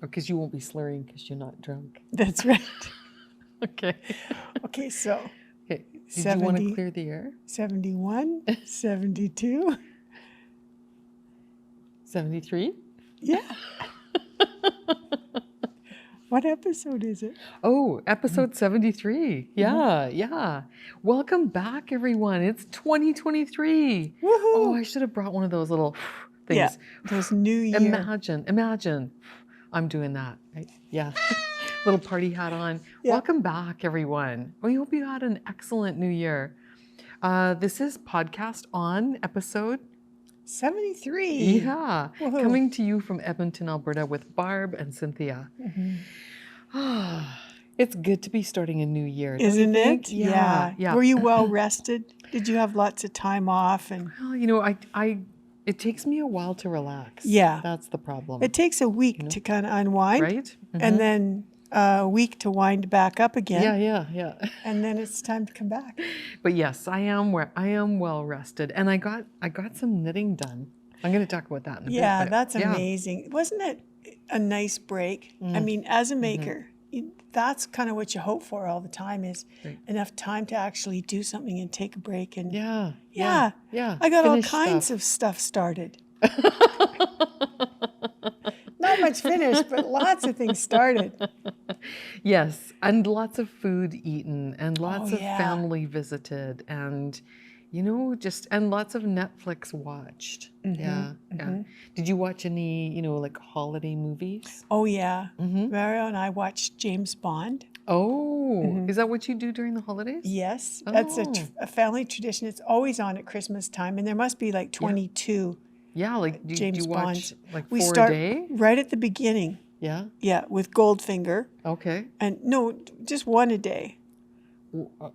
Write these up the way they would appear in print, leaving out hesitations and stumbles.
Because you won't be slurring because you're not drunk. That's right. Okay. Okay, so Okay. Did you want to clear the air? 71, 72. 73? Yeah. What episode is it? Oh, episode 73. Yeah, yeah. Welcome back, everyone. It's 2023. Woohoo! Oh, I should have brought one of those little things. Yeah, those New Year. Imagine. I'm doing that, right? Yeah. Little party hat on. Yeah. Welcome back, everyone. We hope you had an excellent New Year. This is Podcast On, episode 73. Yeah. Woohoo. Coming to you from Edmonton, Alberta with Barb and Cynthia. It's good to be starting a new year, don't Isn't you think? it? Yeah. Were you well rested? Did you have lots of time off? And Well, you know, it takes me a while to relax. Yeah. That's the problem. it takes a week to kind of unwind, Right? and then a week to wind back up again, Yeah. and then it's time to come back. But yes, I am well rested, and I got some knitting done. I'm going to talk about that in a bit. Yeah, but that's amazing. Wasn't it a nice break? I mean, as a maker, that's kind of what you hope for all the time is Right. enough time to actually do something and take a break. And Yeah. I got all Finish kinds stuff. of stuff started. Not much finished, but lots of things started. Yes, and lots of food eaten, and lots Oh, of yeah. family visited, and and lots of Netflix watched. Yeah. Did you watch any, like holiday movies? Oh, yeah. Mario and I watched James Bond. Oh, is that what you do during the holidays? Yes, that's Oh. a family tradition. It's always on at Christmas time, and there must be like 22 Yeah, like do James you watch Bond. like We 4 start a day? right at the beginning. Yeah. Yeah, with Goldfinger, Okay. and no, just one a day.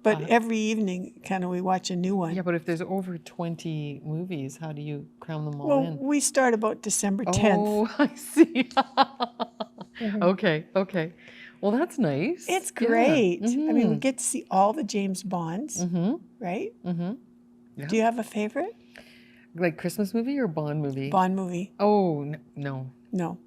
But Uh, every evening, kind of, we watch a new one. yeah, but if there's over 20 movies, how do you cram them all Well, in? we start about December 10th. Oh, I see. Okay. Well, that's nice. It's Yeah. great. I mean, we get to see all the James Bonds, right? Yeah. Do you have a favorite Like Christmas movie or Bond movie? Bond movie? Oh, no. No.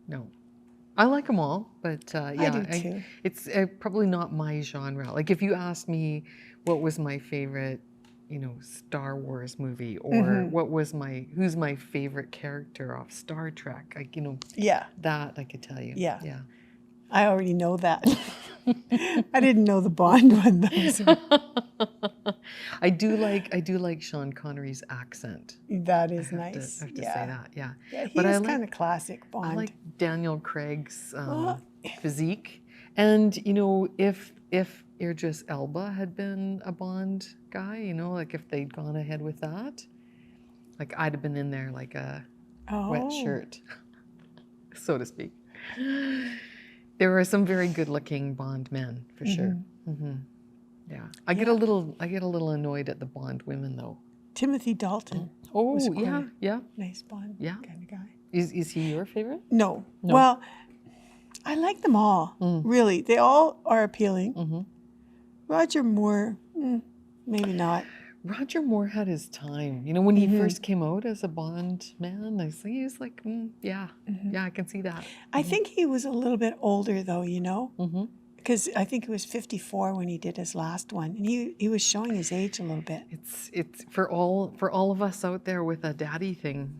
I like them all, but yeah, do too. it's probably not my genre. Like if you asked me what was my favorite, Star Wars movie, or who's my favorite character off Star Trek, Yeah, that I could tell you. Yeah. Yeah. I already know that. I didn't know the Bond one though. So I do like Sean Connery's accent. that is I nice. have to yeah. say that, yeah. Yeah, he But I is like- kind of classic Bond. I like Daniel Craig's Oh. physique. And, if Idris Elba had been a Bond guy, like if they'd gone ahead with that, like I'd have been in there like a wet shirt, so to speak. There are some very good-looking Bond men, for sure. Yeah. I get a little annoyed at the Bond women, though. Timothy Dalton. Oh, was quite yeah. Nice Bond Yeah. kind of guy. Is he your favorite? No. No. Well, I like them all. Really. They all are appealing. Roger Moore, maybe not. Roger Moore had his time. When he first came out as a Bond man, I think he was like, yeah, I can see that. I think he was a little bit older though, because I think he was 54 when he did his last one, and he was showing his age a little bit. It's for all of us out there with a daddy thing,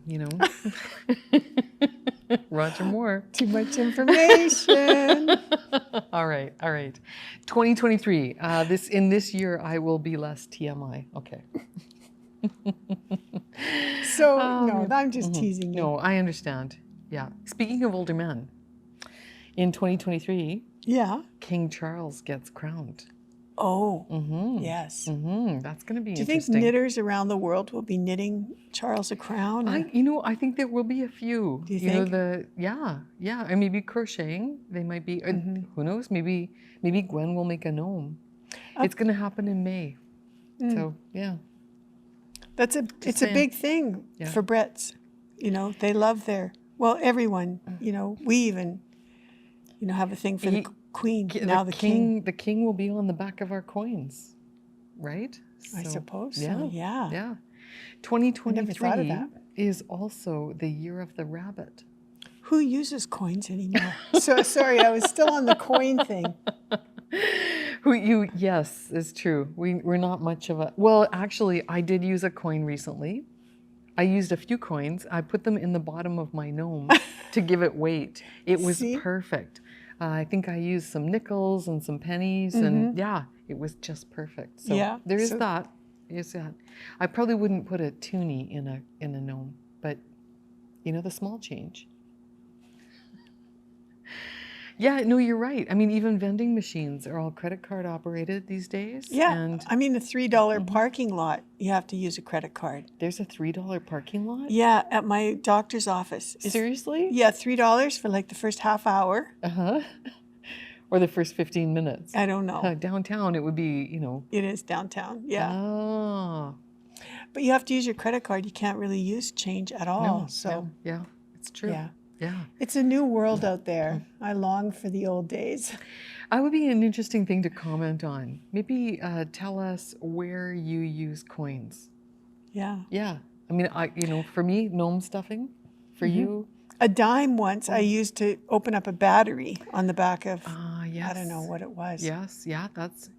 Roger Moore. Too much information. All right. 2023. This year I will be less TMI. Okay. So no, I'm just teasing you. No, I understand. Yeah. Speaking of older men, in 2023, Yeah. King Charles gets crowned. Oh. Yes. That's going to be Do you think interesting. knitters around the world will be knitting Charles a crown? or- I think there will be a few. Do you think? And maybe crocheting. They might be. Who knows? Maybe Gwen will make a gnome. It's going to happen in May. So yeah. It's a saying. big thing for Brits. They love everyone. We even, have a thing for the Queen. Now the King. The king will be on the back of our coins, right? I suppose Yeah. so. Yeah. Yeah. I never thought of 2023 that. is also the year of the rabbit. Who uses coins anymore? So sorry, I was still on the coin thing. Yes, it's true. We're not much of a, well, actually, I did use a coin recently. I used a few coins. I put them in the bottom of my gnome to give it weight. It was See? perfect. I think I used some nickels and some pennies, and yeah, it was just perfect. So Yeah, there is so- that. There's that. I probably wouldn't put a toonie in a gnome, but you know, the small change. Yeah, no, you're right. I mean, even vending machines are all credit card operated these days. Yeah, And I mean, a $3 parking lot, you have to use a credit card. there's a $3 parking lot? Yeah, at my doctor's office. Seriously? Yeah, $3 for like the first half hour. Uh-huh. Or the first 15 minutes. I don't know. Downtown, it would be, you know. It is downtown, yeah. Oh. But you have to use your credit card. You can't really use change at all. No, So yeah, it's true. yeah. Yeah. It's a new world out there. I long for the old days. That would be an interesting thing to comment on. Maybe tell us where you use coins. Yeah. Yeah. I mean, for me, gnome stuffing. For you? A dime once I used to open up a battery on the back of, Yes. I don't know what it was. Yes, yeah,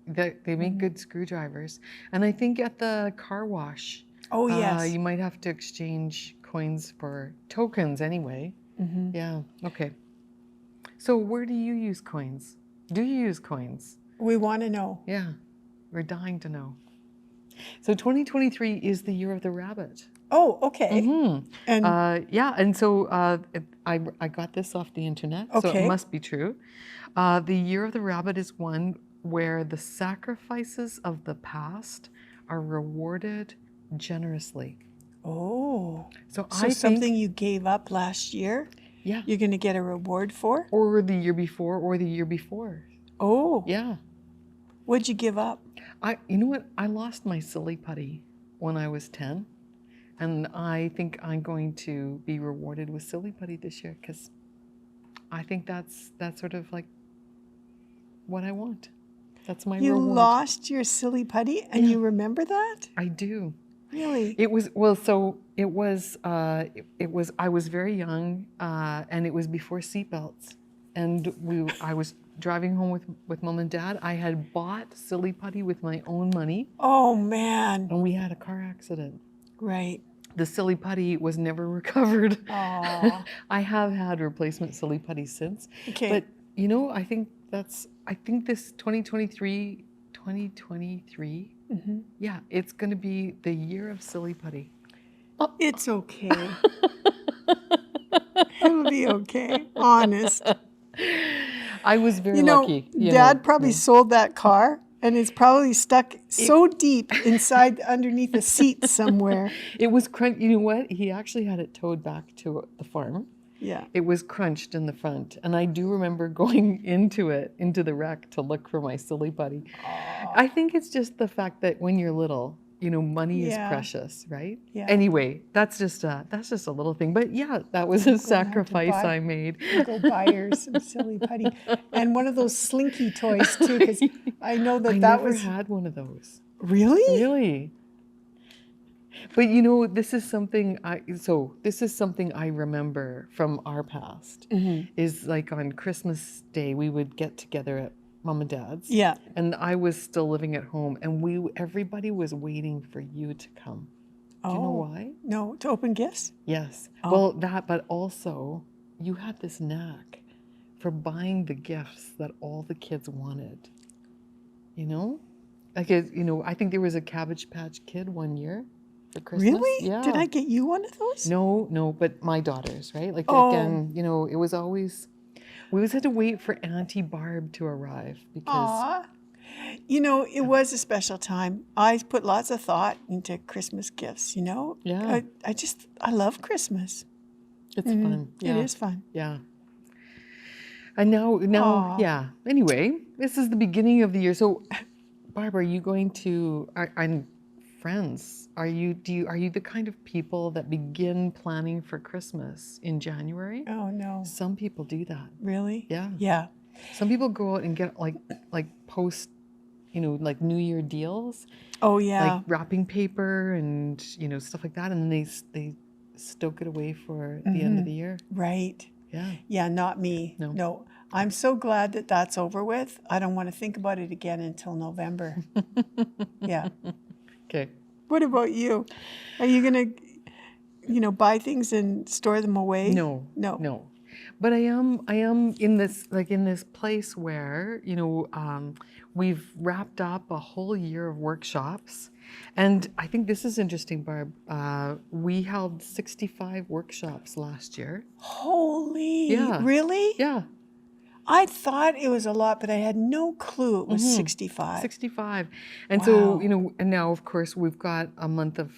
they make good screwdrivers. And I think at the car wash, Oh, yes. you might have to exchange coins for tokens anyway. Yeah, okay. So where do you use coins? Do you use coins? We want to know. Yeah, we're dying to know. So 2023 is the year of the rabbit. Oh, okay. And Yeah, and so I got this off the internet, so Okay. it must be true. The year of the rabbit is one where the sacrifices of the past are rewarded generously. oh, So so I something think, you gave up last year, yeah, you're going to get a reward for? or the year before, or the year before. Oh, Yeah, what'd you give up? you know what? I lost my silly putty when I was 10, and I think I'm going to be rewarded with silly putty this year because I think that's sort of like what I want. That's my You reward. lost your silly putty and you remember that? I do. Really? It was, well, so it was, I was very young, and it was before seatbelts. And I was driving home with mom and dad. I had bought silly putty with my own money, Oh, man. and we had a car accident. Right. The silly putty was never recovered. Aw. I have had replacement silly putty since. Okay. But, you know, I think this 2023, yeah, it's going to be the year of silly putty. It's okay. It'll be okay. Honest. I was very You know, lucky. Dad probably sold that car and it's probably stuck so deep inside underneath the seat somewhere. It was you know what? He actually had it towed back to the farm. Yeah. It was crunched in the front. And I do remember going into the wreck to look for my silly putty. I think it's just the fact that when you're little, you know, money is Yeah. precious, right? Yeah. Anyway, that's just a little thing. But yeah, that was a sacrifice buy- I made. Go buy her some silly putty. And one of those slinky toys too, because I know that I that never was... had one of those. Really? Really? But you know, this is something I remember from our past. Is like on Christmas Day we would get together at Mom and Dad's. Yeah. And I was still living at home, and everybody was waiting for you to come. Do you know why? No, to open gifts? Yes. Well, but also you had this knack for buying the gifts that all the kids wanted. You know? Like, I think there was a Cabbage Patch Kid one year for Christmas. Really? Yeah. Did I get you one of those? No, but my daughters, right? Like, Oh. again, it was always, we always had to wait for Auntie Barb to arrive because, Aw. You know, it was a special time. I put lots of thought into Christmas gifts, you know? Yeah. I love Christmas. it's fun. Yeah. It is fun. Yeah. And now, Aw. yeah. Anyway, this is the beginning of the year. So, Barb, are you going to, and friends, are you the kind of people that begin planning for Christmas in January? Oh, no. Some people do that. Really? Yeah. Yeah. Some people go out and get like post, like New Year deals, Oh, yeah. like wrapping paper and stuff like that, and then they stoke it away for the end of the year. Right. Yeah. Yeah, not me. No. No. I'm so glad that that's over with. I don't want to think about it again until November. Yeah. Okay. What about you? Are you going to, buy things and store them away? No. No. No. But I am in this place where, we've wrapped up a whole year of workshops. And I think this is interesting, Barb. We held 65 workshops last year. Holy. Yeah. Really? Yeah. I thought it was a lot, but I had no clue it was 65. 65. And Wow. so, and now, of course, we've got a month of,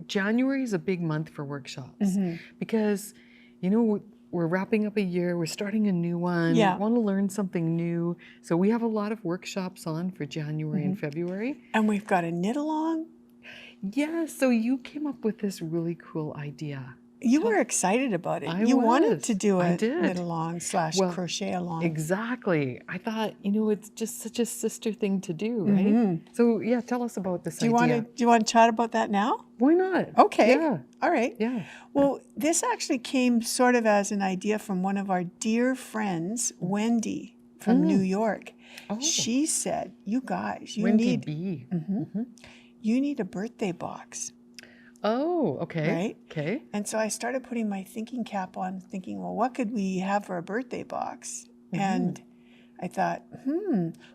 January is a big month for workshops because, we're wrapping up a year, we're starting a new one, Yeah. we want to learn something new. So we have a lot of workshops on for January and February. And we've got a knit along. Yeah, so you came up with this really cool idea. You were excited about it. I You wanted was. to do I a did. knit along / Well, crochet along. Exactly. I thought, it's just such a sister thing to do, right? So yeah, tell us about this idea. Do you want to chat about that now? Why not? Okay. Yeah. All right. Yeah. Well, this actually came sort of as an idea from one of our dear friends, Wendy from New York. Oh. She said, "You guys, you Wendy need B. you need a birthday box." Oh, okay. Right? Okay. And so I started putting my thinking cap on, thinking, well, what could we have for a birthday box? And I thought,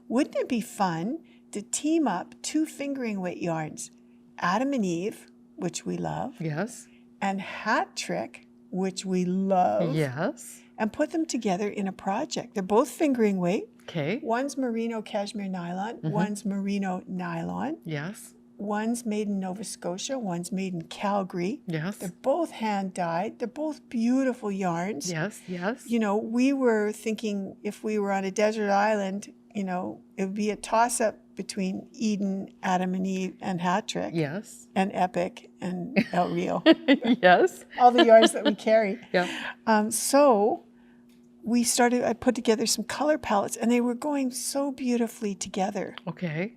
wouldn't it be fun to team up 2 fingering weight yarns, Adam and Eve, which we love, Yes. and Hat Trick, which we love, Yes. and put them together in a project. They're both fingering weight. Okay. One's merino cashmere nylon, one's merino nylon. Yes. One's made in Nova Scotia, one's made in Calgary. Yes. They're both hand dyed. They're both beautiful yarns. Yes. Yes. We were thinking if we were on a desert island, it would be a toss up between Eden, Adam and Eve, and Hat Trick, Yes. and Epic and El Rio. Yes. All the yarns that we carry. Yeah. So I put together some color palettes, and they were going so beautifully together. Okay.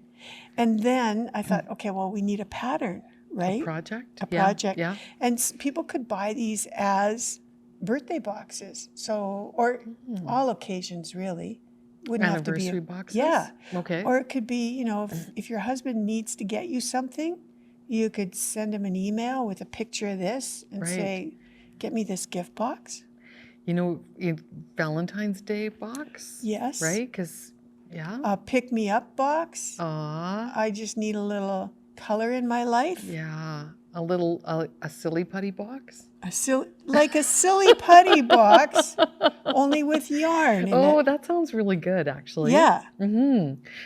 And then I thought, okay, well, we need a pattern, right? A project. A project. Yeah. And people could buy these as birthday boxes. So, or all occasions, really. Wouldn't have to be. Anniversary boxes. Yeah. Okay. Or it could be, if your husband needs to get you something, you could send him an email with a picture of this and say, get me this gift box. Valentine's Day box. Yes. Right? Because, yeah. A pick me up box. Aw. I just need a little color in my life. Yeah. A silly putty box. Like a silly putty box, only with yarn in it. That sounds really good, actually. Yeah.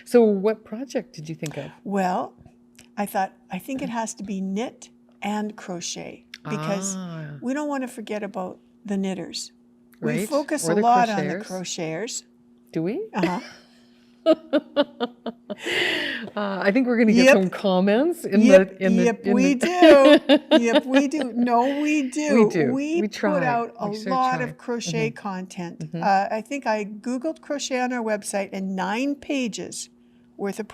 So what project did you think of? Well, I think it has to be knit and crochet because we don't want to forget about the knitters. We Right. focus Or a the lot on the crocheters. crocheters. Do we? Uh-huh. I think we're going to get Yep. some comments in Yep, the. yep, we do. Yep, we do. No, we do. We do. We put try. out a We sure lot try. of crochet content. I think I Googled crochet on our website, and 9 pages worth of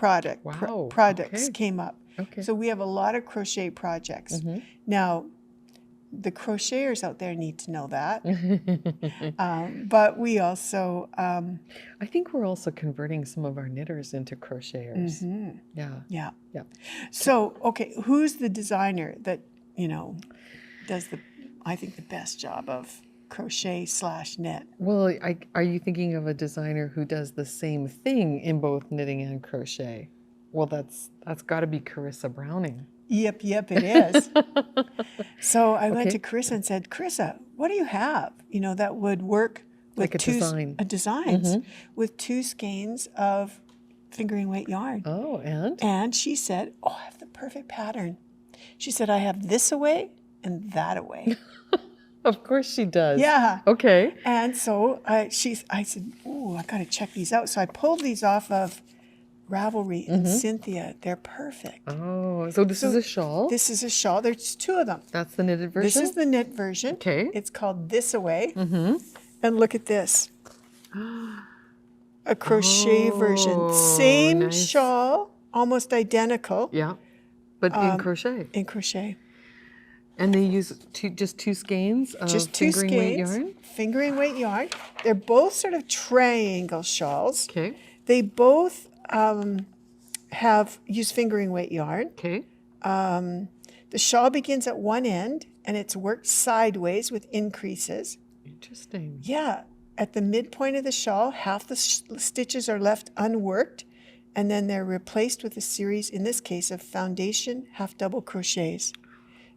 Wow, products okay. came up. Okay. So we have a lot of crochet projects. Now, the crocheters out there need to know that. But we also... I think we're also converting some of our knitters into crocheters. Yeah. Yeah. Yeah. So, okay, who's the designer that, does I think the best job of crochet / knit? Well, are you thinking of a designer who does the same thing in both knitting and crochet? Well, that's got to be Carissa Browning. Yep, it is. So I went Okay. to Carissa and said, Carissa, what do you have, that would work with Like a design. Designs with 2 skeins of fingering weight yarn? Oh, and? And she said, I have the perfect pattern. She said, I have this away and that away. Of course she does. Yeah. Okay. And so I said, I got to check these out. So I pulled these off of Ravelry and Cynthia. They're perfect. Oh, so this is a shawl? This is a shawl. There's 2 of them. That's the knitted version? This is the knit version. Okay. It's called This Away. And look at this. A crochet version. Same nice. shawl, almost identical Yeah, but in crochet. in crochet. And they use just two skeins of Just two fingering weight skeins, yarn? fingering weight yarn. They're both sort of triangle shawls. Okay. They both use fingering weight yarn. Okay. The shawl begins at one end and it's worked sideways with increases. Interesting. Yeah. At the midpoint of the shawl, half the stitches are left unworked, and then they're replaced with a series, in this case, of foundation half double crochets,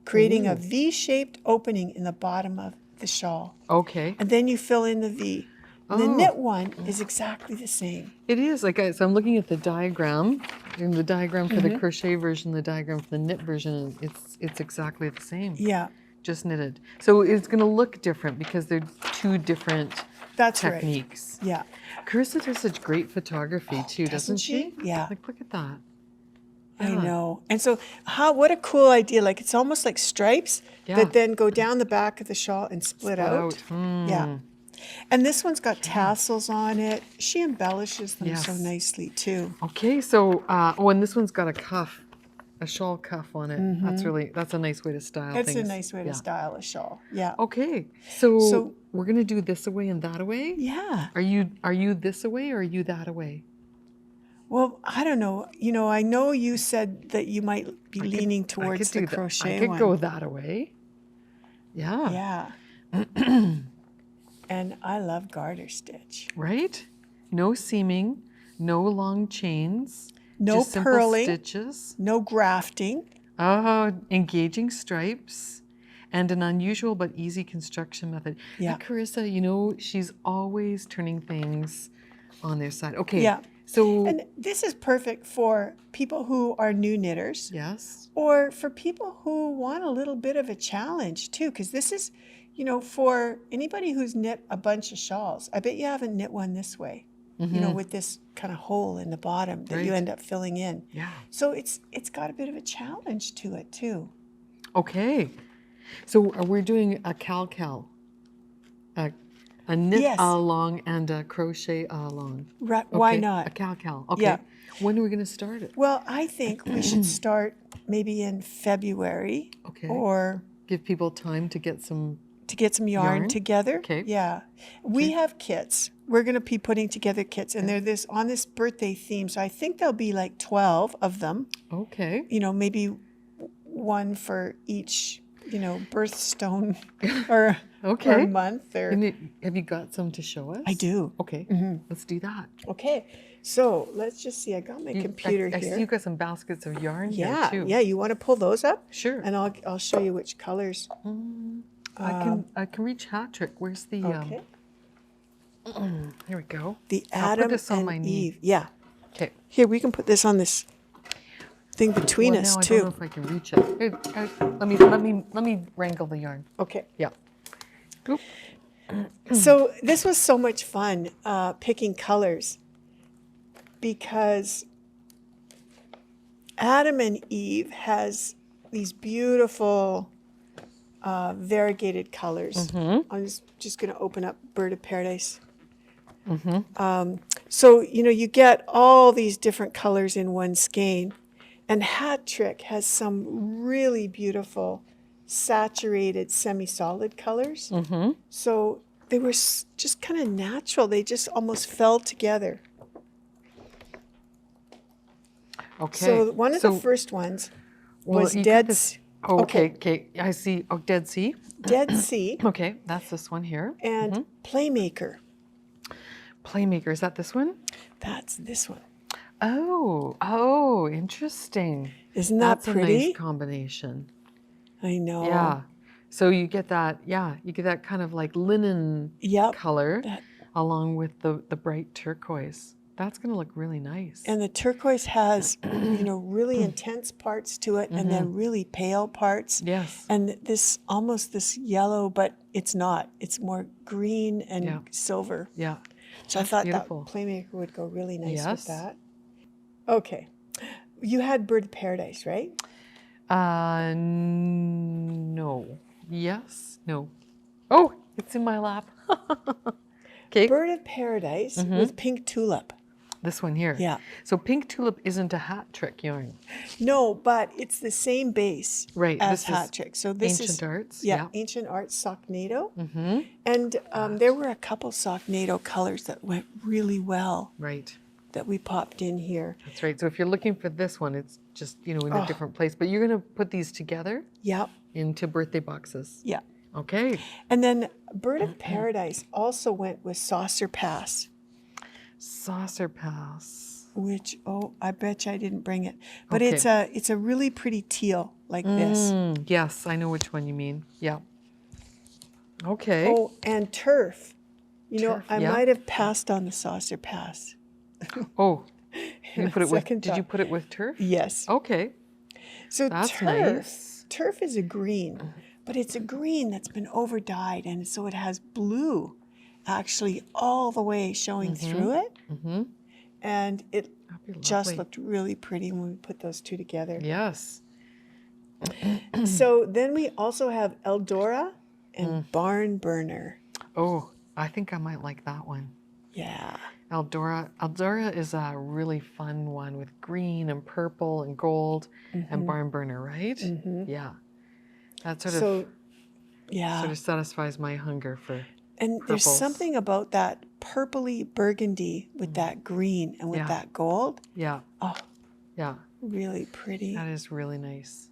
creating a V-shaped opening in the bottom of the shawl. Okay. And then you fill in the V. And the knit one is exactly the same. It is. Like, so I'm looking at the diagram, and the diagram for the crochet version, the diagram for the knit version, it's exactly the same. Yeah. Just knitted. So it's going to look different because they're two different That's techniques. Right. Yeah. Carissa does such great photography too, doesn't she? Yeah. Like, look at that. I know. And so what a cool idea. Like, it's almost like stripes that then go down the back of the shawl and split out. Yeah. And this one's got tassels on it. She embellishes them so nicely too. Okay, so, and this one's got a cuff, a shawl cuff on it. That's a nice way to style things. It's a nice way to style a shawl. Yeah. Okay, so we're going to do this away and that away? Yeah. Are you this away or are you that away? Well, I don't know. You know, I know you said that you might be leaning towards the crochet one. I could go that away. Yeah. Yeah. And I love garter stitch. Right? No seaming, no long chains. No just purling. Simple stitches. No grafting. Engaging stripes. And an unusual but easy construction method. Yeah. And Carissa, you know, she's always turning things on their side. Okay. Yeah. So. And this is perfect for people who are new knitters. Yes. Or for people who want a little bit of a challenge too, because this is, you know, for anybody who's knit a bunch of shawls. I bet you haven't knit one this way, you know, with this kind of hole in the bottom that you end up filling in. Yeah. So it's got a bit of a challenge to it too. Okay. So we're doing a cal-cal, a knit along and a crochet along. Right. Okay. Why not? A cal-cal. Okay. Yeah. When are we going to start it? Well, I think we should start maybe in February. Okay. Or give people time to get some yarn together. Okay. Yeah. We have kits. We're going to be putting together kits, and they're on this birthday theme. So I think there'll be like 12 of them. Okay. You know, maybe one for each, you know, birthstone or month. Have you got some to show us? I do. Okay. Let's do that. Okay. So let's just see. I got my computer I here. see you've got some baskets of yarn here too. Yeah. You want to pull those up? Sure. And I'll show you which colors. I can reach hat trick. Where's the Okay. Here we go. The I'll put Adam this on and my knee. Eve. Yeah. Okay. Here, we can put this on this thing between us now too. I don't know if I can reach it. Here, let me wrangle the yarn. Okay. Yeah. Oop. So this was so much fun picking colors, because Adam and Eve has these beautiful variegated colors. I'm just going to open up Bird of Paradise. So, you know, you get all these different colors in one skein. And Hat Trick has some really beautiful saturated semi-solid colors. So they were just kind of natural. They just almost fell together. Okay. So one of the first ones was Dead Sea. Okay. I see. Oh, Dead Sea. Dead Sea. Okay, that's this one here. And Playmaker. Playmaker, is that this one? That's this one. Oh, interesting. Isn't that pretty? That's a nice combination. I know. Yeah. So you get that, you get that kind of like linen color along with the bright turquoise. That's going to look really nice. And the turquoise has, you know, really intense parts to it and then really pale parts. Yes. And this almost this yellow, but it's not. It's more green and silver. Yeah. So I thought that Playmaker would go really nice with that. Okay. You had Bird of Paradise, right? No. Yes. No. Oh, it's in my lap. Okay. Bird of Paradise with pink tulip. This one here. Yeah. So pink tulip isn't a hat trick yarn. No, but it's the same base Right, as this is hat trick. So this Ancient is Arts. yeah, Yeah. Ancient Arts Socknado. Mm-hmm. And there were a couple Socknado colors that went really well Right. that we popped in here. That's right. So if you're looking for this one, it's just, in a different place. But you're going to put these together Yep. into birthday boxes. Yeah. Okay. And then Bird of Paradise also went with Saucer Pass, Saucer Pass. which, I bet you I didn't bring it. But Okay. it's a really pretty teal like this. Yes, I know which one you mean. Yeah. Okay. Oh, and Turf. Turf, I yeah. might have passed on the Saucer Pass. Oh, you put it with, Second did you thought. put it with turf? Yes. Okay. So That's turf, nice. turf is a green, but it's a green that's been over dyed, and so it has blue actually all the way showing through it. Mm-hmm. And it That'd be just lovely. looked really pretty when we put those two together. Yes. So then we also have Eldora and Barn Burner. Oh, I think I might like that one. Yeah. Eldora is a really fun one with green and purple and gold and barn burner, right? Yeah. That sort So, yeah. of satisfies my hunger for And there's purples. something about that purpley burgundy with that green and with Yeah. that gold. Yeah. Oh, Yeah. really pretty. That is really nice.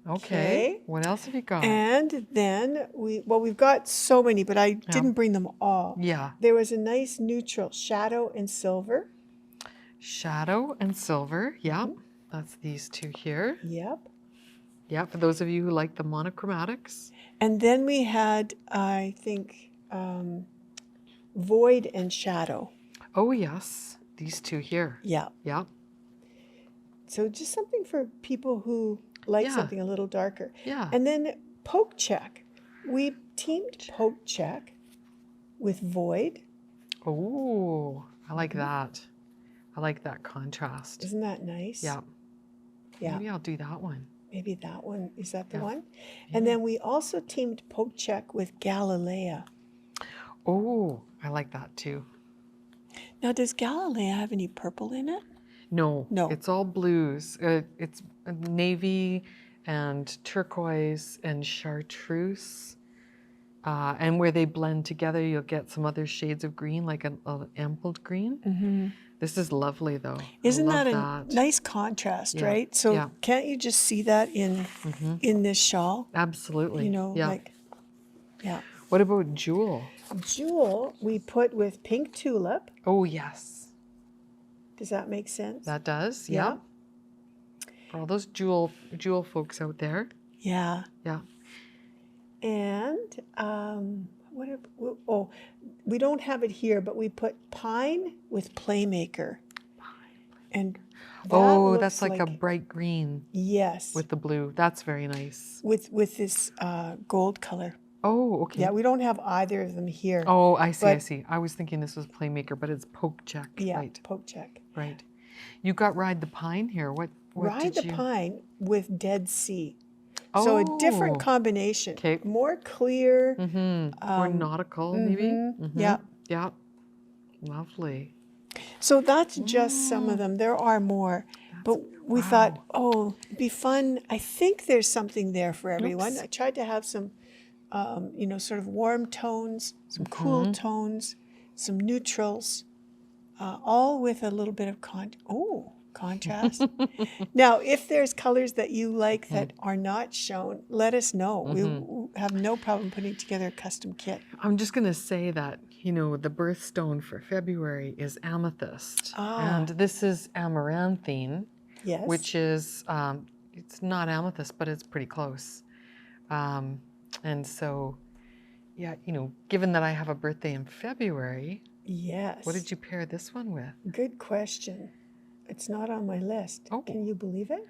Okay. Okay. What else have you got? And then we've got so many, but I didn't bring them all. Yeah. There was a nice neutral shadow and silver. Shadow and silver. Yeah. That's these two here. Yep. Yeah. For those of you who like the monochromatics. And then we had, I think, void and shadow. Oh, yes. These two here. Yeah. Yeah. So just something for people who like Yeah. something a little darker. Yeah. And then poke check. We teamed poke check with void. Oh, I like that. I like that contrast. Isn't that nice? Yeah. Yeah. Maybe I'll do that one. Maybe that one. Is that the Yeah. one? And then we also teamed poke check with Galilea. Oh, I like that too. Now, does Galilea have any purple in it? No, No. it's all blues. It's navy and turquoise and chartreuse. And where they blend together, you'll get some other shades of green, like an emerald green. Mm-hmm. This is lovely, though. Isn't I that love a nice contrast, Yeah. right? So Yeah. can't you just see that in this shawl? Absolutely. You know, Yeah. like, yeah. What about jewel? Jewel we put with pink tulip. Oh, yes. Does that make sense? That does. Yeah. Yeah. For all those jewel folks out there. Yeah. Yeah. And we don't have it here, but we put pine with playmaker. And that Oh, looks that's like a bright green yes with the blue. That's very nice. with this gold color. Oh, okay. Yeah, we don't have either of them here. Oh, I see, I But- see. I was thinking this was Playmaker, but it's Poke Check. yeah, Right, poke check. right. You got Ride the Pine here. What Ride did the you... pine with Dead Sea. So a different Oh. combination. 'Kay. More clear. More nautical, maybe? Yeah. Yeah. Lovely. So that's just some of them. There are more. But we thought, it'd be fun. I think there's something there for everyone. Oops. I tried to have some, sort of warm tones, some cool tones, some neutrals, all with a little bit of contrast. Now, if there's colors that you like that are not shown, let us know. We have no problem putting together a custom kit. I'm just going to say that, the birthstone for February is amethyst. And this is amaranthine, Yes. which is, it's not amethyst, but it's pretty close. And so, yeah, given that I have a birthday in February, Yes. what did you pair this one with? Good question. It's not on my list. Oh. Can you believe it?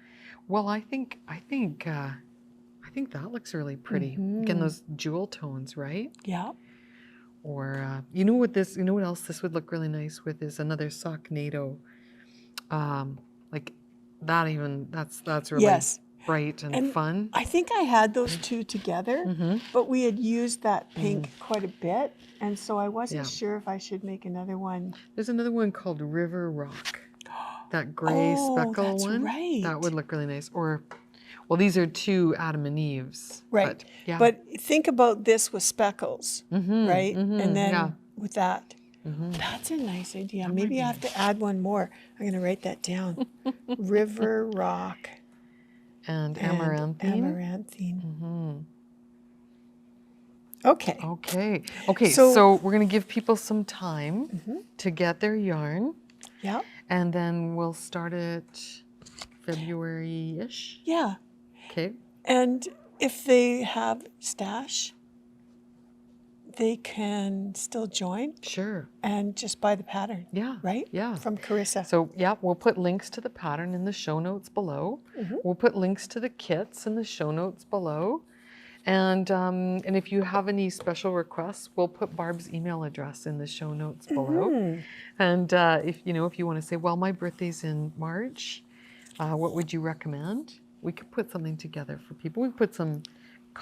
Well, I think that looks really pretty. Again, those jewel tones, right? Yeah. Or you know what else this would look really nice with is another sock NATO. Like that even that's really Yes. bright and fun. I think I had those two together, but we had used that pink quite a bit, and so I wasn't sure if I should make another one. There's another one called River Rock. That gray speckle that's one. right. That would look really nice. Or, well, these are two Adam and Eves. Right. But think about this with speckles, right? And then with that. That's a nice idea. Maybe I have to add one more. I'm going to write that down. River Rock. And Amaranthine. Amaranthine. Okay. Okay, so we're going to give people some time to get their yarn. Yeah. And then we'll start it February-ish. Yeah. Okay. And if they have stash, they can still join. Sure. And just buy the pattern. Yeah. Right? Yeah. From Carissa. So, yeah, we'll put links to the pattern in the show notes below. We'll put links to the kits in the show notes below. And if you have any special requests, we'll put Barb's email address in the show notes below. And if you want to say, well, my birthday's in March, what would you recommend? We could put something together for people. We put some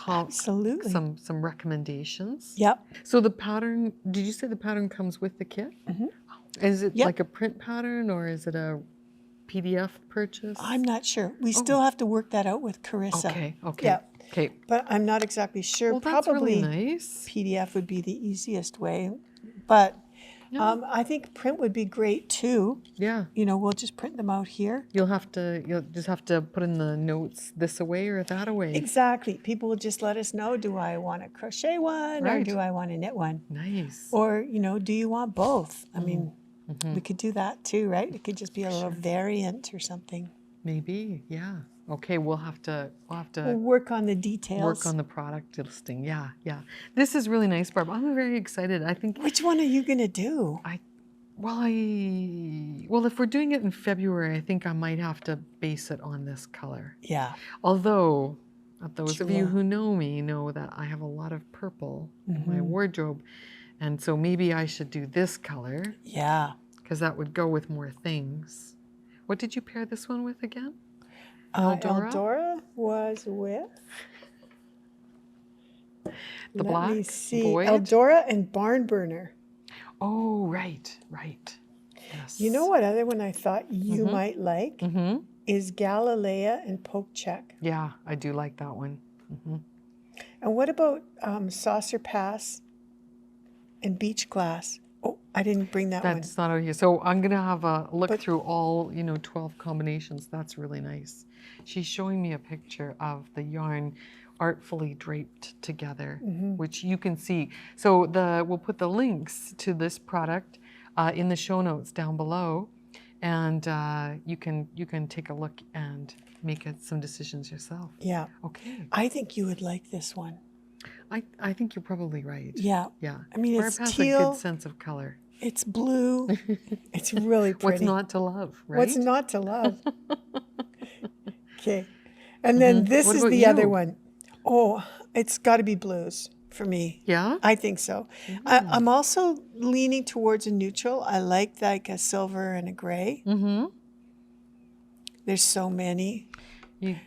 Absolutely. some recommendations. Yep. So the pattern, did you say the pattern comes with the kit? Is it like a print pattern or is it a PDF purchase? I'm not sure. We still have to work that out with Carissa. Okay. Yeah. Okay. But I'm not exactly sure. Well, that's Probably really nice. PDF would be the easiest way. But I think print would be great too. Yeah. We'll just print them out here. You'll just have to put in the notes this away or that away. Exactly. People will just let us know, do I want a crochet one or do I want a knit one? Nice. Or, do you want both? I mean, we could do that too, right? It could just be a little variant or something. Maybe, yeah. Okay, we'll have to We'll work on the details. Work on the product listing. Yeah. This is really nice, Barb. I'm very excited. I think. Which one are you gonna do? Well, if we're doing it in February, I think I might have to base it on this color. Yeah. Although, those of you who know me know that I have a lot of purple in my wardrobe, and so maybe I should do this color. Yeah. Because that would go with more things. What did you pair this one with again? Eldora was with the black. Let me see. Void? Eldora and Barn Burner. Oh, right. Yes. You know what other one I thought you might like is Galilea and Poke Check. Yeah, I do like that one. And what about Saucer Pass and Beach Glass? Oh, I didn't bring that one. That's not over here. So I'm going to have a look through all, 12 combinations. That's really nice. She's showing me a picture of the yarn artfully draped together, which you can see. So we'll put the links to this product in the show notes down below, and you can take a look and make some decisions yourself. Yeah. Okay. I think you would like this one. I think you're probably right. Yeah. Yeah. I mean, Barb it's has teal. a good sense of color. It's blue. It's really pretty. What's not to love, right? What's not to love? Okay. And then this is the other one. Oh, it's got to be blues for me. Yeah? I think so. I'm also leaning towards a neutral. I like a silver and a gray. There's so many. Yeah.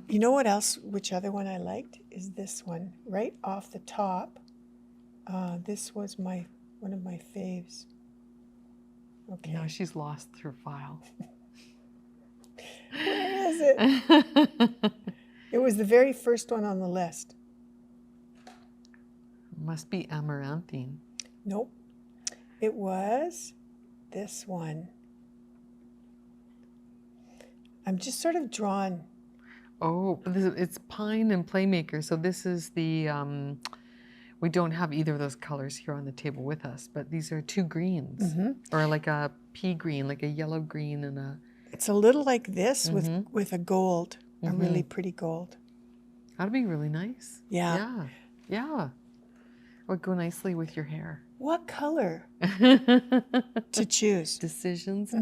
You know what else? Which other one I liked is this one right off the top. This was one of my faves. Okay. Now she's lost her file. Where is it? It was the very first one on the list. Must be Amaranthine. Nope. It was this one. I'm just sort of drawn. Oh, it's Pine and Playmaker. So this is the, we don't have either of those colors here on the table with us, but these are two greens, or like a pea green, like a yellow green and a... It's a little like this with a gold, a really pretty gold. That'd be really nice. Yeah. Yeah. Would go nicely with your hair. What color to choose? Decisions.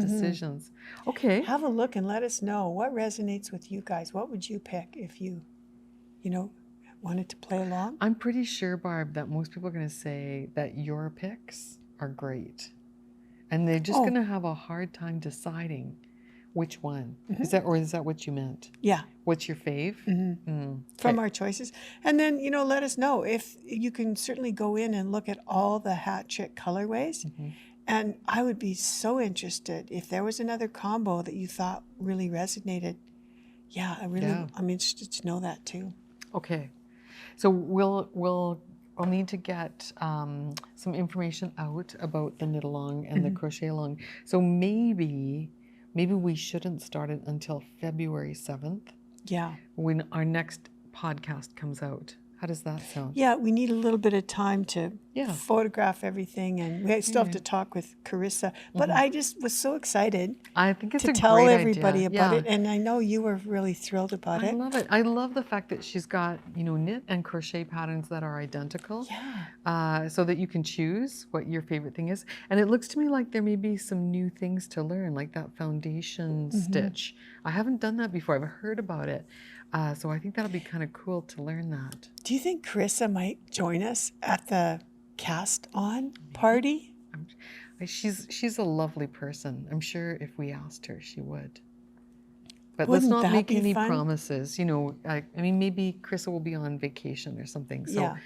Okay. Have a look and let us know what resonates with you guys. What would you pick if you wanted to play along? I'm pretty sure, Barb, that most people are going to say that your picks are great. And they're just going to have a hard time deciding Which one? Is that what you meant? Yeah. What's your fave? From our choices. And then, let us know if you can certainly go in and look at all the hat trick colorways. And I would be so interested if there was another combo that you thought really resonated. Yeah, I'm interested to know that too. Okay. So I'll need to get some information out about the knit along and the crochet along. So maybe we shouldn't start it until February 7th. Yeah. When our next podcast comes out. How does that sound? Yeah, we need a little bit of time to photograph everything, and we still have to talk with Carissa. But I just was so excited. I think it's to a tell great everybody idea. about it, and I know you were really thrilled about it. I love it. I love the fact that she's got knit and crochet patterns that are identical. Yeah. So that you can choose what your favorite thing is, and it looks to me like there may be some new things to learn, like that foundation stitch. I haven't done that before. I've heard about it. So I think that'll be kind of cool to learn that. Do you think Carissa might join us at the cast-on party? She's a lovely person. I'm sure if we asked her, she would. But Wouldn't let's not that make be any fun? promises. I mean, maybe Carissa will be on vacation or something. So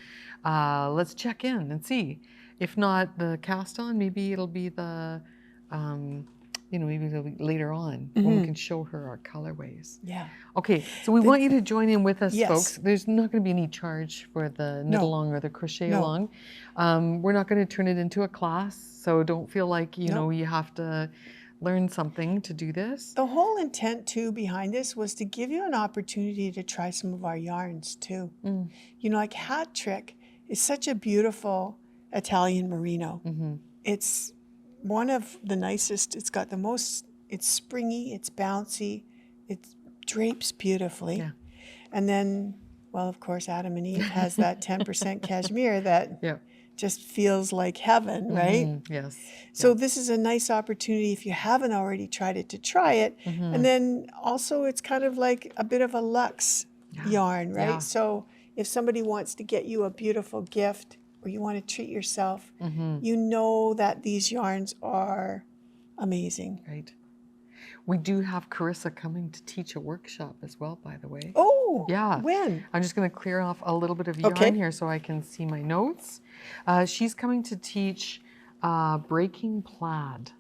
let's check in and see. If not the cast-on, maybe it'll be the... maybe it'll be later on when we can show her our colorways. Yeah. Okay, so we want you to join in with us, Yes. folks. There's not going to be any charge for the knit along or the crochet along. We're not going to turn it into a class, so don't feel like you have to learn something to do this. The whole intent too behind this was to give you an opportunity to try some of our yarns too. Like Hat Trick is such a beautiful Italian merino. It's one of the nicest. It's got the most, it's springy, it's bouncy, it drapes beautifully. Yeah. And then, well, of course, Adam and Eve has that 10% cashmere that just feels like heaven, right? Yes. So this is a nice opportunity if you haven't already tried it to try it. And then also it's kind of like a bit of a luxe yarn, right? Yeah. So if somebody wants to get you a beautiful gift, or you want to treat yourself, you know that these yarns are amazing. Right. We do have Carissa coming to teach a workshop as well, by the way. Oh, yeah. When? I'm just going to clear off a little bit of yarn here so I can see my notes. She's coming to teach breaking plaid.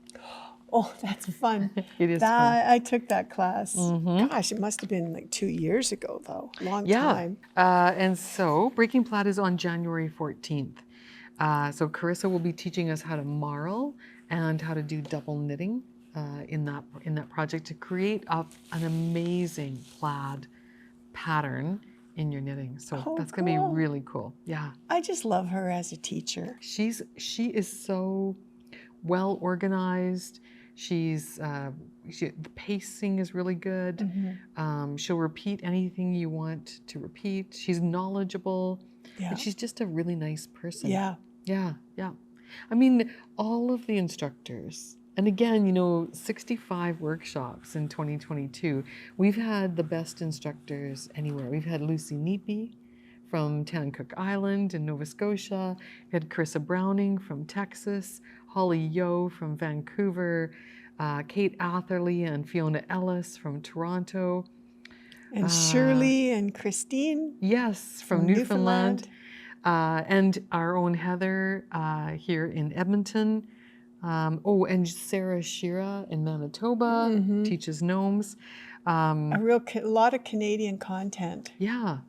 Oh, that's fun. It is fun. I took that class. Gosh, it must have been like 2 years ago, though. Long time. And so Breaking Plaid is on January 14th. So Carissa will be teaching us how to marl and how to do double knitting in that project to create an amazing plaid pattern in your knitting. So that's going to be really cool. Yeah. I just love her as a teacher. She is so well organized. The pacing is really good. She'll repeat anything you want to repeat. She's knowledgeable. And she's just a really nice person. Yeah. Yeah. I mean, all of the instructors, and again, 65 workshops in 2022. We've had the best instructors anywhere. We've had Lucy Neepy from Cook Island in Nova Scotia. We had Carissa Browning from Texas, Holly Yo from Vancouver, Kate Atherley and Fiona Ellis from Toronto. And Shirley and Christine. Yes, from Newfoundland. And our own Heather here in Edmonton. And Sarah Shira in Manitoba teaches gnomes. A lot of Canadian content. Yeah,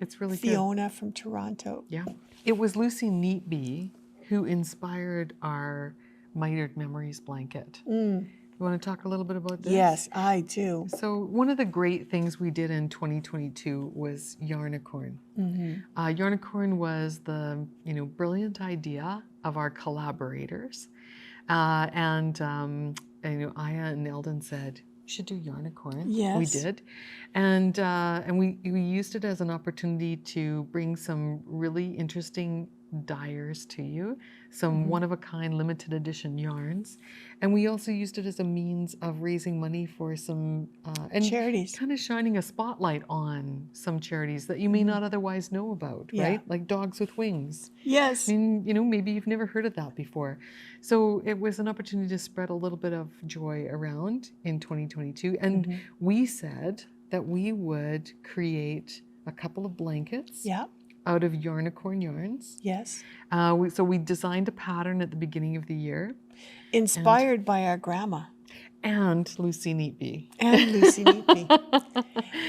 it's really good. Fiona from Toronto. Yeah. It was Lucy Neatby who inspired our Mitered Memories blanket. You want to talk a little bit about this? Yes, I do. So one of the great things we did in 2022 was Yarnicorn. Yarnicorn was the brilliant idea of our collaborators. And Aya and Eldon said, "You should do Yarnicorn." Yes. We did. And we used it as an opportunity to bring some really interesting dyers to you, some one-of-a-kind limited edition yarns. And we also used it as a means of raising money for some and charities. kind of shining a spotlight on some charities that you may not otherwise know about, right? Like Dogs with Wings. Yes. I mean, you know, maybe you've never heard of that before. So it was an opportunity to spread a little bit of joy around in 2022. And we said that we would create a couple of blankets out of Yarnicorn yarns. Yes. So we designed a pattern at the beginning of the year. Inspired by our grandma. And Lucy Neatby. And Lucy Neatby.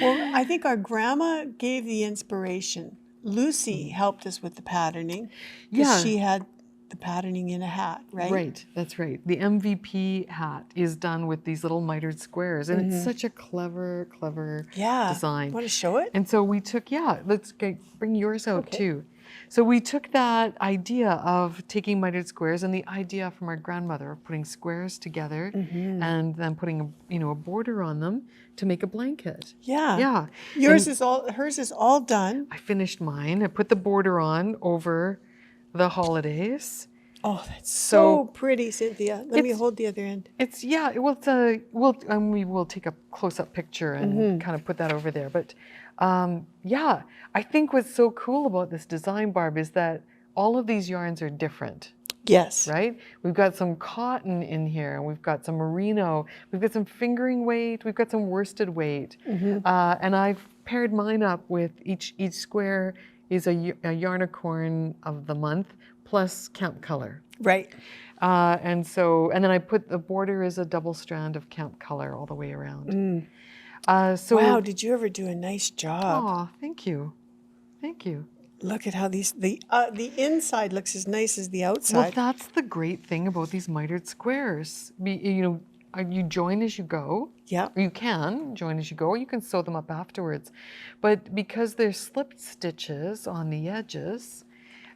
Well, I think our grandma gave the inspiration. Lucy helped us with the patterning because she had the patterning in a hat, right? Right, that's right. The MVP hat is done with these little mitered squares, and it's such a clever design. Want to show it? And so we took, let's bring yours out too. So we took that idea of taking mitered squares and the idea from our grandmother of putting squares together and then putting a border on them to make a blanket. Yeah. Hers is all done. I finished mine. I put the border on over the holidays. Oh, that's so pretty, Cynthia. Let me hold the other end. We will take a close-up picture and kind of put that over there. But I think what's so cool about this design, Barb, is that all of these yarns are different. Yes. Right? We've got some cotton in here, and we've got some merino, we've got some fingering weight, we've got some worsted weight. And I've paired mine up with each square is a Yarnicorn of the month plus Camp Color. Right. And then I put the border as a double strand of Camp Color all the way around. Wow, did you ever do a nice job? Oh, thank you. Thank you. Look at how the inside looks as nice as the outside. Well, that's the great thing about these mitered squares. You join as you go. Yeah. Or you can join as you go, or you can sew them up afterwards. But because there's slip stitches on the edges,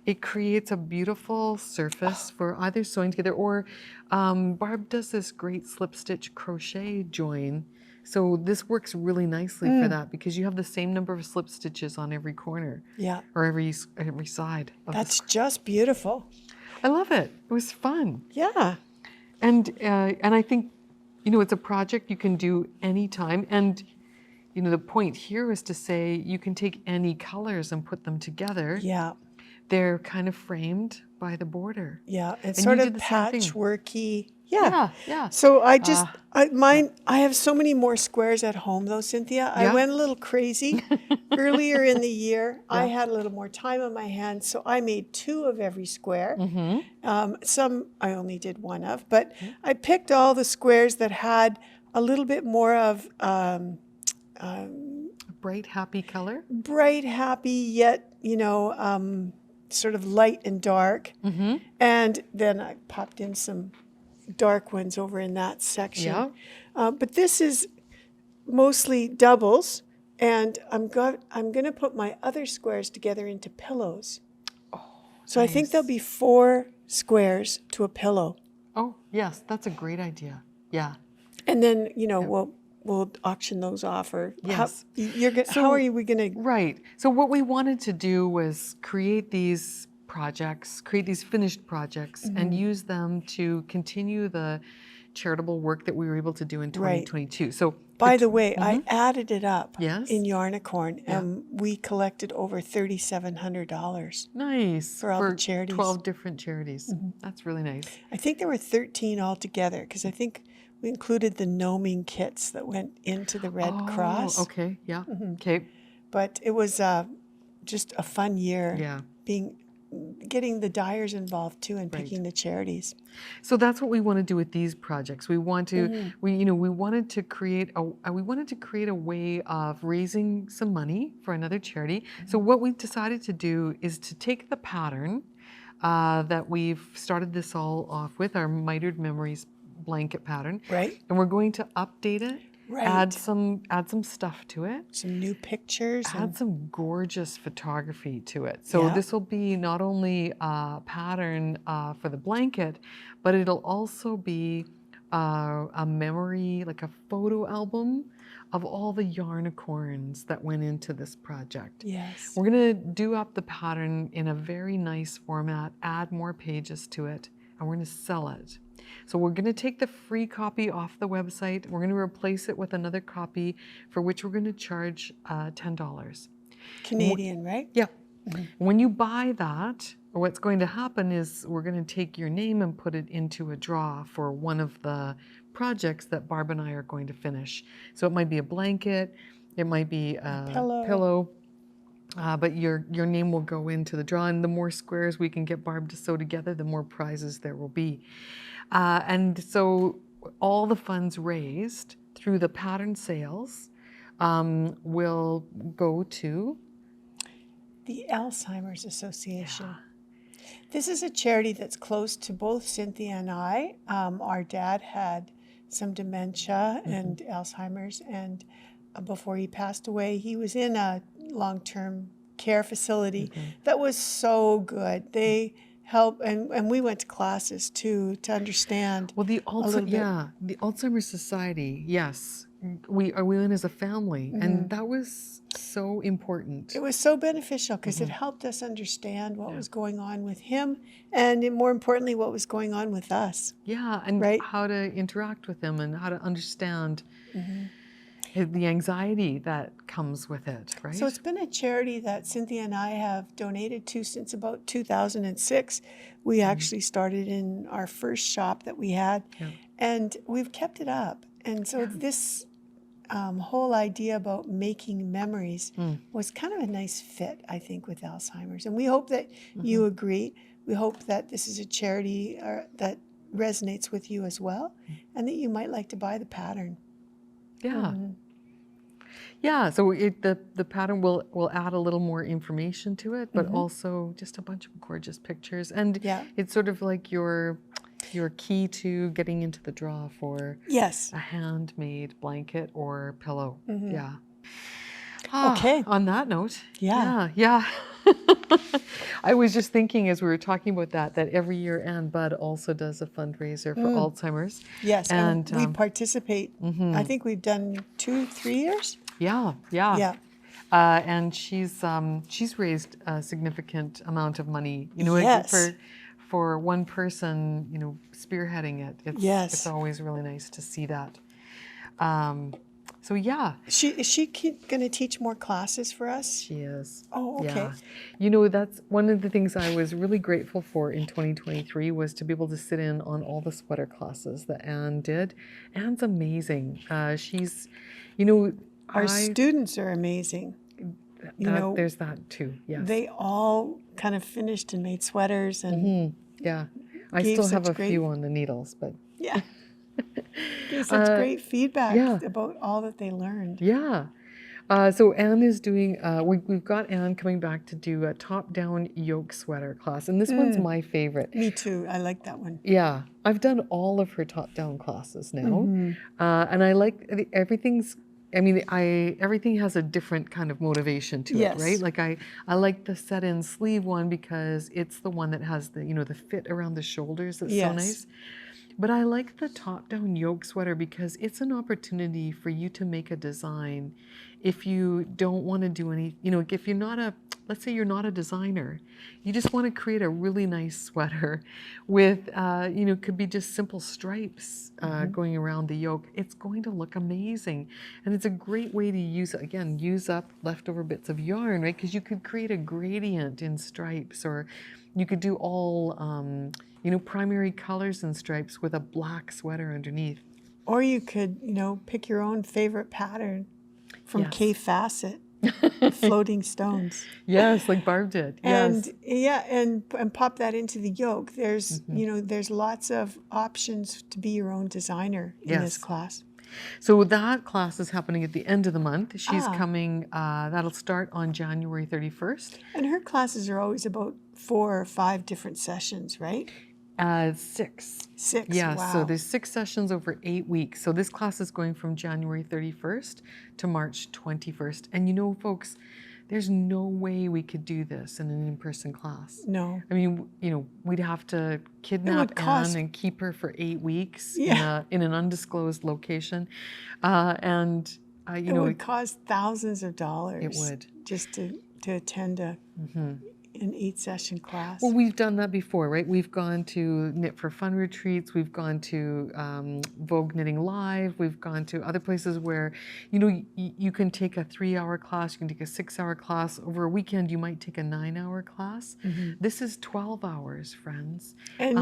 it creates a beautiful surface for either sewing together or Barb does this great slip stitch crochet join. So this works really nicely for that because you have the same number of slip stitches on every corner. Yeah. Or every side. That's just beautiful. I love it. It was fun. Yeah. And I think, it's a project you can do anytime. And, the point here is to say you can take any colors and put them together. Yeah. They're kind of framed by the border. Yeah. It's sort of patchworky. Yeah. Yeah. So I have so many more squares at home though, Cynthia. I went a little crazy. Earlier in the year, I had a little more time on my hands, so I made 2 of every square. Some I only did 1 of, but I picked all the squares that had a little bit more of bright, happy color. Bright, happy, yet, sort of light and dark. And then I popped in some dark ones over in that section. But this is mostly doubles, and I'm going to put my other squares together into pillows. So nice. I think there'll be 4 squares to a pillow. Oh, yes, that's a great idea. Yeah. And then, we'll auction those off, or yes. How are we going to? Right. So what we wanted to do was create these finished projects, and use them to continue the charitable work that we were able to do in 2022. Right. So, by the way, I added it up in Yarnicorn, and we collected over $3,700. Nice. For all the charities. 12 different charities. That's really nice. I think there were 13 altogether, because I think we included the gnoming kits that went into the Red Cross. Okay, yeah. Okay. But it was just a fun year. Yeah. Getting the dyers involved too, and picking the charities. So that's what we want to do with these projects. We want to we wanted to create a way of raising some money for another charity. So what we decided to do is to take the pattern that we've started this all off with, our Mitered Memories blanket pattern. Right. And we're going to update it. Right. Add some stuff to it. Some new pictures. Add some gorgeous photography to it. So this will be not only a pattern for the blanket, but it'll also be a memory, like a photo album of all the yarnicorns that went into this project. Yes. We're going to do up the pattern in a very nice format, add more pages to it, and we're going to sell it. So we're going to take the free copy off the website. We're going to replace it with another copy for which we're going to charge $10. Canadian, right? Yeah. When you buy that, what's going to happen is we're going to take your name and put it into a draw for one of the projects that Barb and I are going to finish. So it might be a blanket, it might be a pillow, but your name will go into the draw, and the more squares we can get Barb to sew together, the more prizes there will be. And so all the funds raised through the pattern sales will go to the Alzheimer's Association. Yeah. This is a charity that's close to both Cynthia and I. Our dad had some dementia and Alzheimer's, and before he passed away, he was in a long-term care facility that was so good. They help, and we went to classes too to understand. Well, the Alzheimer's Society, yes. We went as a family, and that was so important. It was so beneficial because it helped us understand what was going on with him, and more importantly, what was going on with us. Yeah, and how to interact with him and how to understand the anxiety that comes with it, right? So it's been a charity that Cynthia and I have donated to since about 2006. We actually started in our first shop that we had, and we've kept it up. And so this whole idea about making memories was kind of a nice fit, I think, with Alzheimer's. And we hope that you agree. We hope that this is a charity that resonates with you as well, and that you might like to buy the pattern. Yeah. Yeah, so the pattern will add a little more information to it, but also just a bunch of gorgeous pictures. And it's sort of like your key to getting into the draw for a handmade blanket or pillow. Yeah. Okay. On that note. Yeah. I was just thinking as we were talking about that every year Ann Budd also does a fundraiser for Alzheimer's. Yes, and we participate. I think we've done 2-3 years. Yeah. And she's raised a significant amount of money. You know, like for one person, you know, spearheading it. It's always really nice to see that. So yeah. Is she going to teach more classes for us? She is. Oh, okay. Yeah. You know, that's one of the things I was really grateful for in 2023 was to be able to sit in on all the sweater classes that Anne did. Anne's amazing. She's, you know, our students are amazing. There's that too. Yes. They all kind of finished and made sweaters and I still have a few on the needles, but gave such great feedback about all that they learned. Yeah. So Anne is doing, we've got Anne coming back to do a top-down yoke sweater class, and this one's my favorite. Me too. I like that one. Yeah. I've done all of her top-down classes now, and I like everything has a different kind of motivation to it, right? Like I like the set-in sleeve one because it's the one that has the, you know, the fit around the shoulders that's so nice. But I like the top-down yoke sweater because it's an opportunity for you to make a design if you don't want to do any, you know, if you're not let's say you're not a designer, you just want to create a really nice sweater with, you know, could be just simple stripes going around the yoke. It's going to look amazing. And it's a great way to use up leftover bits of yarn, right? Because you could create a gradient in stripes, or you could do all, you know, primary colors and stripes with a black sweater underneath. Or you could, you know, pick your own favorite pattern from K Facet, floating stones. Yes, like Barb did. And and pop that into the yoke. There's, you know, there's lots of options to be your own designer in this class. So that class is happening at the end of the month. She's coming, that'll start on January 31st. And her classes are always about 4 or 5 different sessions, right? 6. 6, yeah, wow. So there's 6 sessions over 8 weeks. So this class is going from January 31st to March 21st. And you know, folks, there's no way we could do this in an in-person class. No. I mean, you know, we'd have to kidnap Anne and keep her for 8 weeks in an undisclosed location. It would cost thousands of dollars. It would. Just to attend an 8-session class. Well, we've done that before, right? We've gone to Knit for Fun retreats. We've gone to Vogue Knitting Live. We've gone to other places where, you know, you can take a 3-hour class, you can take a 6-hour class. Over a weekend, you might take a 9-hour class. This is 12 hours, friends. And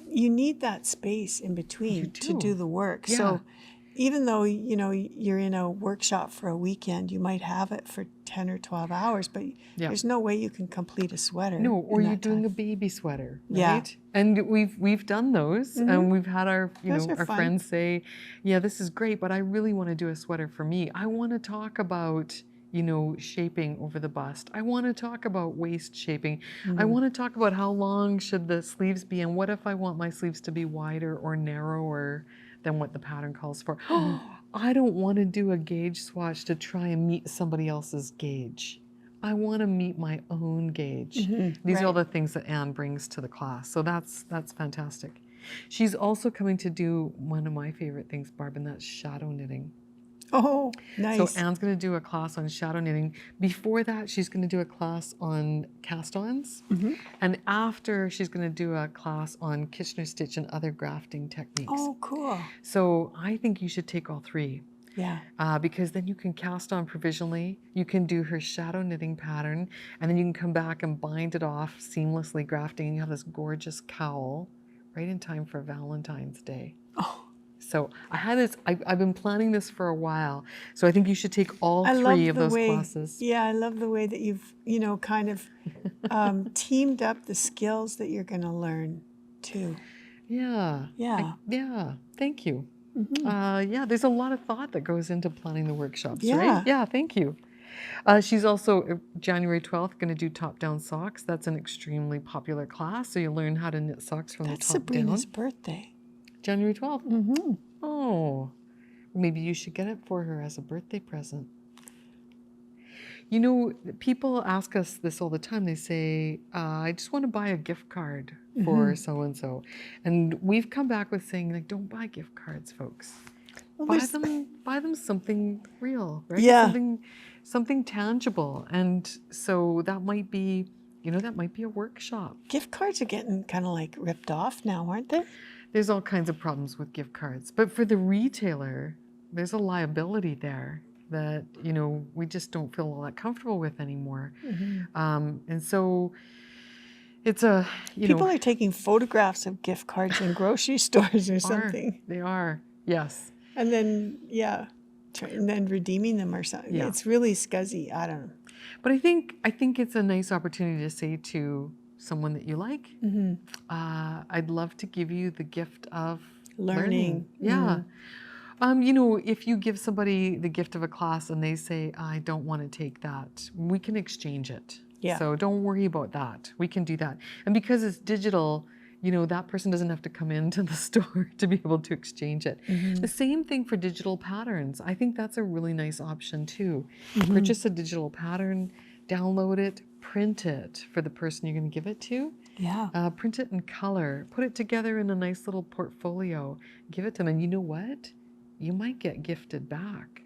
you need that space in between to do the work. Yeah. So even though, you know, you're in a workshop for a weekend, you might have it for 10 or 12 hours, but there's no way you can complete a sweater. No, or you're doing a baby sweater, right? Yeah. And we've done those, and we've had our, you know, our fun. friends say, yeah, this is great, but I really want to do a sweater for me. I want to talk about, you know, shaping over the bust. I want to talk about waist shaping. I want to talk about how long should the sleeves be, and what if I want my sleeves to be wider or narrower than what the pattern calls for. I don't want to do a gauge swatch to try and meet somebody else's gauge. I want to meet my own gauge. These are all the things that Anne brings to the class. So that's fantastic. She's also coming to do one of my favorite things, Barb, and that's shadow knitting. Oh, nice. So Anne's going to do a class on shadow knitting. Before that, she's going to do a class on cast-ons. And after, she's going to do a class on Kitchener stitch and other grafting techniques. Oh, cool. So I think you should take all 3. Yeah. Because then you can cast on provisionally, you can do her shadow knitting pattern, and then you can come back and bind it off seamlessly grafting, and you have this gorgeous cowl right in time for Valentine's Day. Oh. So I had this, I've been planning this for a while, so I think you should take all 3 of those classes. Yeah, I love the way that you've, you know, kind of teamed up the skills that you're going to learn too. Yeah. Yeah. Thank you. Yeah, there's a lot of thought that goes into planning the workshops, Yeah. right? Yeah, thank you. She's also, January 12th, going to do top-down socks. That's an extremely popular class, so you learn how to knit socks from the top down. That's Sabrina's birthday. January 12th? Oh, maybe you should get it for her as a birthday present. You know, people ask us this all the time. They say, I just want to buy a gift card for so-and-so. And we've come back with saying, like, don't buy gift cards, folks. Well, buy them something real, right? Yeah. Something tangible. And so that might be, you know, that might be a workshop. Gift cards are getting kind of like ripped off now, aren't they? There's all kinds of problems with gift cards. But for the retailer, there's a liability there that, you know, we just don't feel all that comfortable with anymore. And so it's a, People are taking photographs of gift cards in grocery stores or something. They are, yes. And then, and then redeeming them or something. Yeah. It's really scuzzy. I don't know. But I think it's a nice opportunity to say to someone that you like, I'd love to give you the gift of learning. Yeah. You know, if you give somebody the gift of a class and they say, I don't want to take that, we can exchange it. Yeah. So don't worry about that. We can do that. And because it's digital, you know, that person doesn't have to come into the store to be able to exchange it. The same thing for digital patterns. I think that's a really nice option too. Purchase a digital pattern, download it, print it for the person you're going to give it to. Yeah. Print it in color, put it together in a nice little portfolio, give it to them. And you know what? You might get gifted back.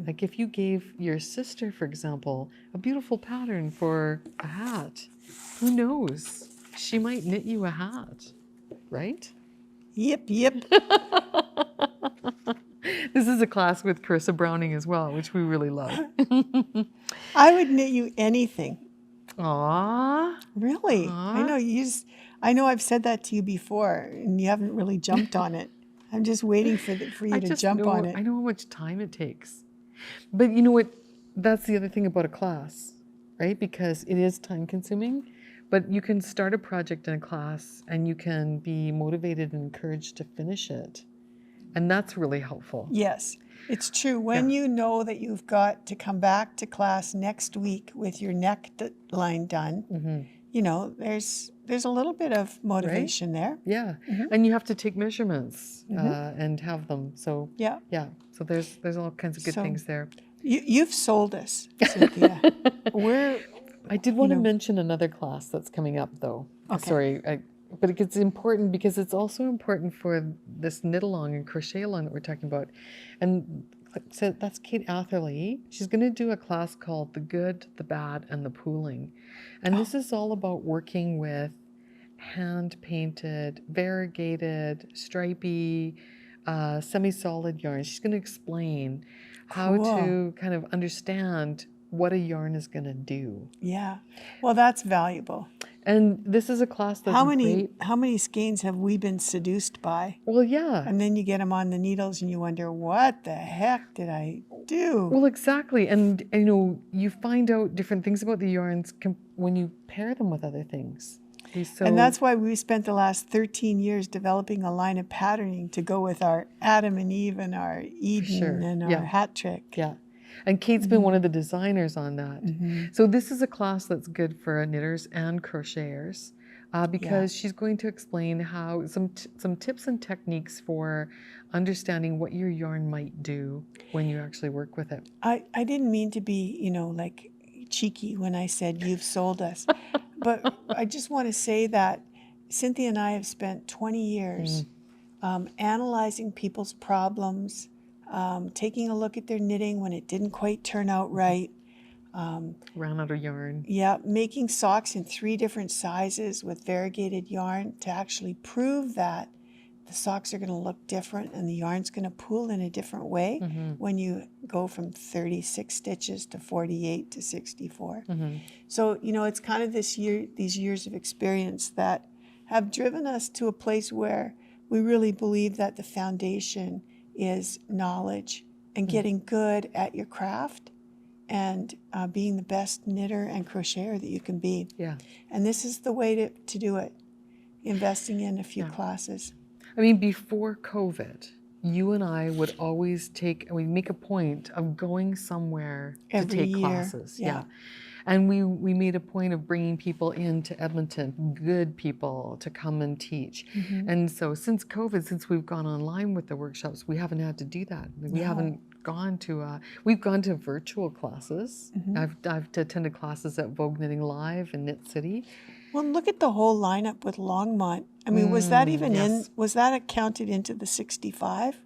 Like if you gave your sister, for example, a beautiful pattern for a hat, who knows? She might knit you a hat, right? Yep. This is a class with Carissa Browning as well, which we really love. I would knit you anything. Aww. Really? I know I know I've said that to you before, and you haven't really jumped on it. I'm just waiting for you to jump on it. I know how much time it takes. But you know what? That's the other thing about a class, right? Because it is time consuming, but you can start a project in a class and you can be motivated and encouraged to finish it. And that's really helpful. Yes, it's true. When you know that you've got to come back to class next week with your neckline done, you know, there's a little bit of motivation there. Yeah, and you have to take measurements and have them. So yeah. So there's all kinds of good things there. You've sold us, Cynthia. I did want to know- mention another class that's coming up, though. Okay. Sorry, but it's important because it's also important for this knit along and crochet along that we're talking about. And so that's Kate Atherley. She's going to do a class called The Good, the Bad, and the Pooling. And this is all about working with hand-painted, variegated, stripy, semi-solid yarn. She's going to explain how to kind of understand what a yarn is going to do. Yeah. Well, that's valuable. And this is a class that's great. How many skeins have we been seduced by? Well, yeah. And then you get them on the needles and you wonder, what the heck did I do? Well, exactly. And you know, you find out different things about the yarns when you pair them with other things. So, and that's why we spent the last 13 years developing a line of patterning to go with our Adam and Eve and our Eden and our hat trick. Yeah. And Kate's been one of the designers on that. So this is a class that's good for knitters and crocheters because she's going to explain how some tips and techniques for understanding what your yarn might do when you actually work with it. I didn't mean to be, like cheeky when I said you've sold us. But I just want to say that Cynthia and I have spent 20 years analyzing people's problems, taking a look at their knitting when it didn't quite turn out right. Ran out of yarn. Yeah, making socks in 3 different sizes with variegated yarn to actually prove that the socks are going to look different and the yarn's going to pool in a different way when you go from 36 stitches to 48 to 64. So, it's kind of these years of experience that have driven us to a place where we really believe that the foundation is knowledge and getting good at your craft and being the best knitter and crocheter that you can be. Yeah. And this is the way to do it, investing in a few classes. I mean, before COVID, you and I would always make a point of going somewhere to take classes. Yeah. And we made a point of bringing people into Edmonton, good people, to come and teach. And so since COVID, since we've gone online with the workshops, we haven't had to do that. We haven't gone to, we've gone to virtual classes. I've attended classes at Vogue Knitting Live in Knit City. Well, look at the whole lineup with Longmont. I mean, was that even was that counted into the 65?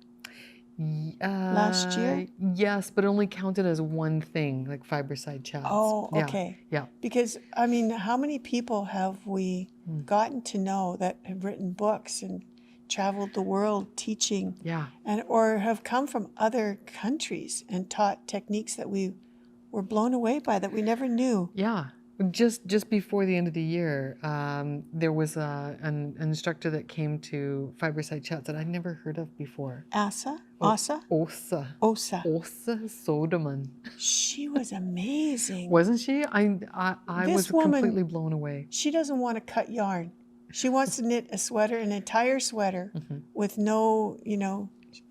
Last year? Yes, but only counted as one thing, like Fiberside Chats. Oh, okay. Yeah. Because, I mean, how many people have we gotten to know that have written books and traveled the world teaching? Yeah. Or have come from other countries and taught techniques that we were blown away by, that we never knew? Yeah. Just before the end of the year, there was an instructor that came to Fiberside Chats that I'd never heard of before. Osa Soderman. She was amazing. Wasn't she? I was completely blown away. She doesn't want to cut yarn. She wants to knit a sweater, an entire sweater, with no,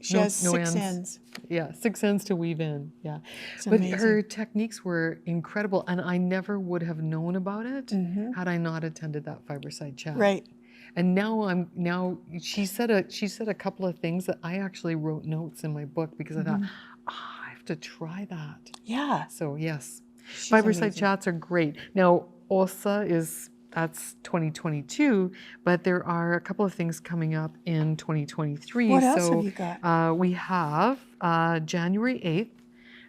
she has 6 ends. Yeah, 6 ends to weave in. Yeah. It's but amazing. Her techniques were incredible, and I never would have known about it had I not attended that Fiberside Chat. Right. And now she said a couple of things that I actually wrote notes in my book because I thought, I have to try that. Yeah. So yes, She's Fiberside amazing. Chats are great. Now OSA that's 2022, but there are a couple of things coming up in 2023. What else have you got? We have January 8th.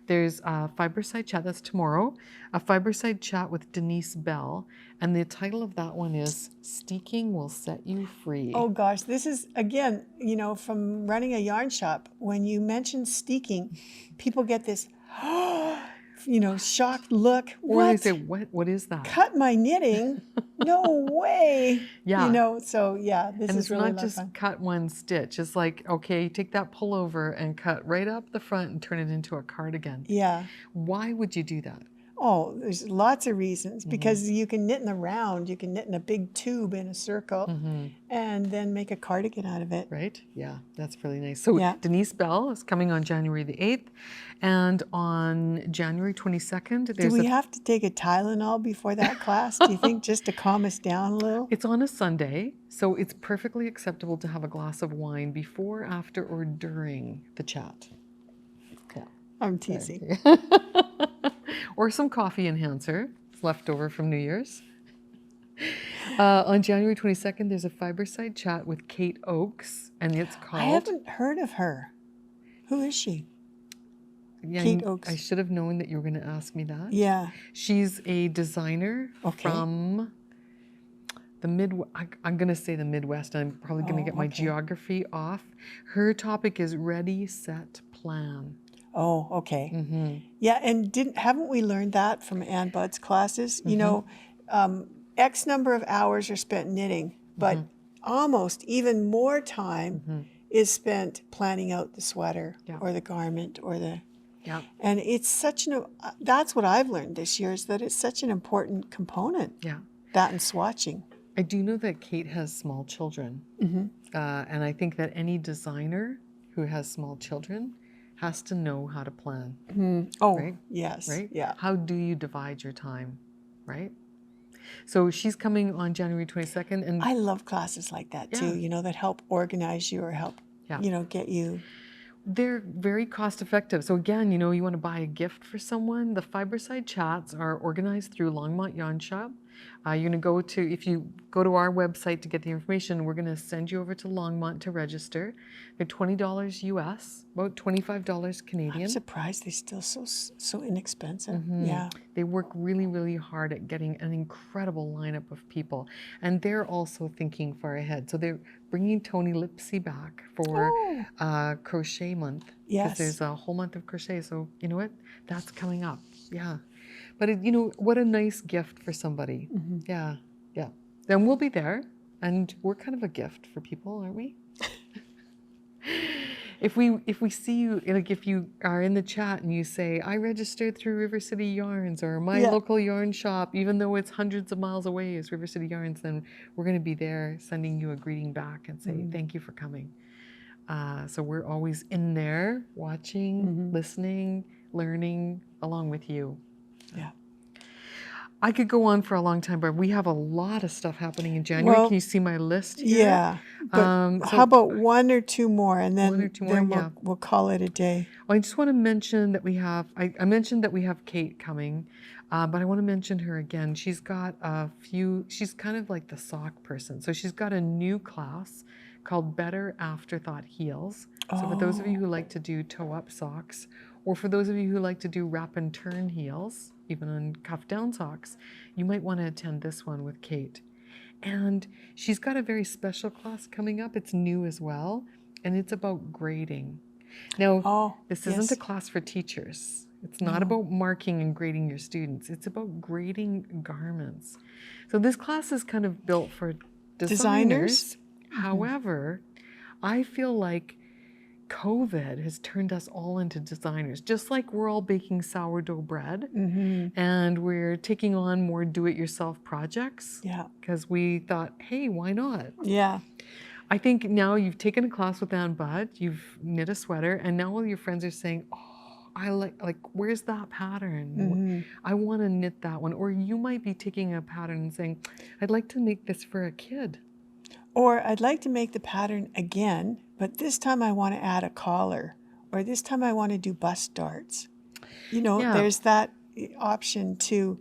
There's a Fiberside Chat, that's tomorrow, a Fiberside Chat with Denise Bell, and the title of that one is Steeking Will Set You Free. Oh gosh, this is, again, from running a yarn shop, when you mention steeking, people get this, shocked look. Or they say, what is that? Cut my knitting? No way. Yeah. So yeah, this and is really it's not just fun. cut one stitch. It's like, okay, take that pullover and cut right up the front and turn it into a cardigan. Yeah. Why would you do that? Oh, there's lots of reasons. Because you can knit in a round, you can knit in a big tube in a circle, and then make a cardigan out of it. Right? Yeah, that's really nice. So Denise Bell is coming on January the 8th, and on January 22nd, Do we have to take a Tylenol before that class? Do you think, just to calm us down a little? It's on a Sunday, so it's perfectly acceptable to have a glass of wine before, after, or during the chat. I'm teasing. Or some coffee enhancer. It's left over from New Year's. On January 22nd, there's a Fiberside Chat with Kate Oakes, and it's called... I haven't heard of her. Who is she? Yeah, Kate Oakes. I should have known that you were going to ask me that. Yeah. She's a designer from the I'm going to say the Midwest. I'm probably going to get my geography off. Her topic is ready, set, plan. Oh, okay. Mm-hmm. Yeah, and haven't we learned that from Ann Budd's classes? You know, X number of hours are spent knitting, but almost even more time is spent planning out the sweater or the garment or the... Yeah. And it's that's what I've learned this year, is that it's such an important component. Yeah. That and swatching. I do know that Kate has small children. And I think that any designer who has small children has to know how to plan. Oh, right? Yes. Right? Yeah. How do you divide your time, right? So she's coming on January 22nd. And I love classes like that too, you know, that help organize you or help, you know, get you... They're very cost effective. So again, you know, you want to buy a gift for someone. The Fiberside Chats are organized through Longmont Yarn Shop. You're going to if you go to our website to get the information, we're going to send you over to Longmont to register. They're $20 US, about $25 Canadian. I'm surprised they're still so inexpensive. Yeah. They work really, really hard at getting an incredible lineup of people. And they're also thinking far ahead. So they're bringing Tony Lipsy back for Crochet Month. Yes. Because there's a whole month of crochet. So you know what? That's coming up. Yeah. But, you know, what a nice gift for somebody. Yeah. Yeah. Then we'll be there. And we're kind of a gift for people, aren't we? If we see you, like if you are in the chat and you say, I registered through River City Yarns, or my local yarn shop, even though it's hundreds of miles away, is River City Yarns, then we're going to be there sending you a greeting back and say, thank you for coming. So we're always in there watching, listening, learning along with you. Yeah. I could go on for a long time, but we have a lot of stuff happening in January. Well, can you see my list here? Yeah. But how about one or two more, and then, we'll call it a day. Well, I just want to mention that we have, I mentioned that we have Kate coming, but I want to mention her again. She's got she's kind of like the sock person. So she's got a new class called Better Afterthought Heels. So for those of you who like to do toe-up socks, or for those of you who like to do wrap and turn heels, even on cuff down socks, you might want to attend this one with Kate. And she's got a very special class coming up. It's new as well, and it's about grading. Now, this isn't a class for teachers. It's not about marking and grading your students. It's about grading garments. So this class is kind of built for designers. However, I feel like COVID has turned us all into designers, just like we're all baking sourdough bread and we're taking on more do-it-yourself projects because we thought, hey, why not? Yeah. I think now you've taken a class with Ann Budd, you've knit a sweater, and now all your friends are saying, oh, I like where's that pattern? I want to knit that one. Or you might be taking a pattern and saying, I'd like to make this for a kid. Or I'd like to make the pattern again, but this time I want to add a collar, or this time I want to do bust darts. You know, there's that option to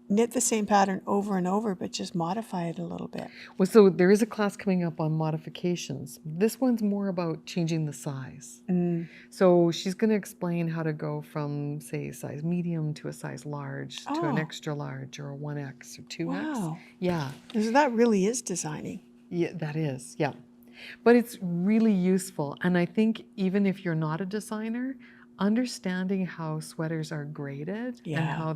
knit the same pattern over and over, but just modify it a little bit. Well, so there is a class coming up on modifications. This one's more about changing the size. So she's going to explain how to go from, say, a size medium to a size large to an extra large or a 1X or 2X. Wow. Yeah. So that really is designing. Yeah, that is, yeah. But it's really useful. And I think even if you're not a designer, understanding how sweaters are graded and how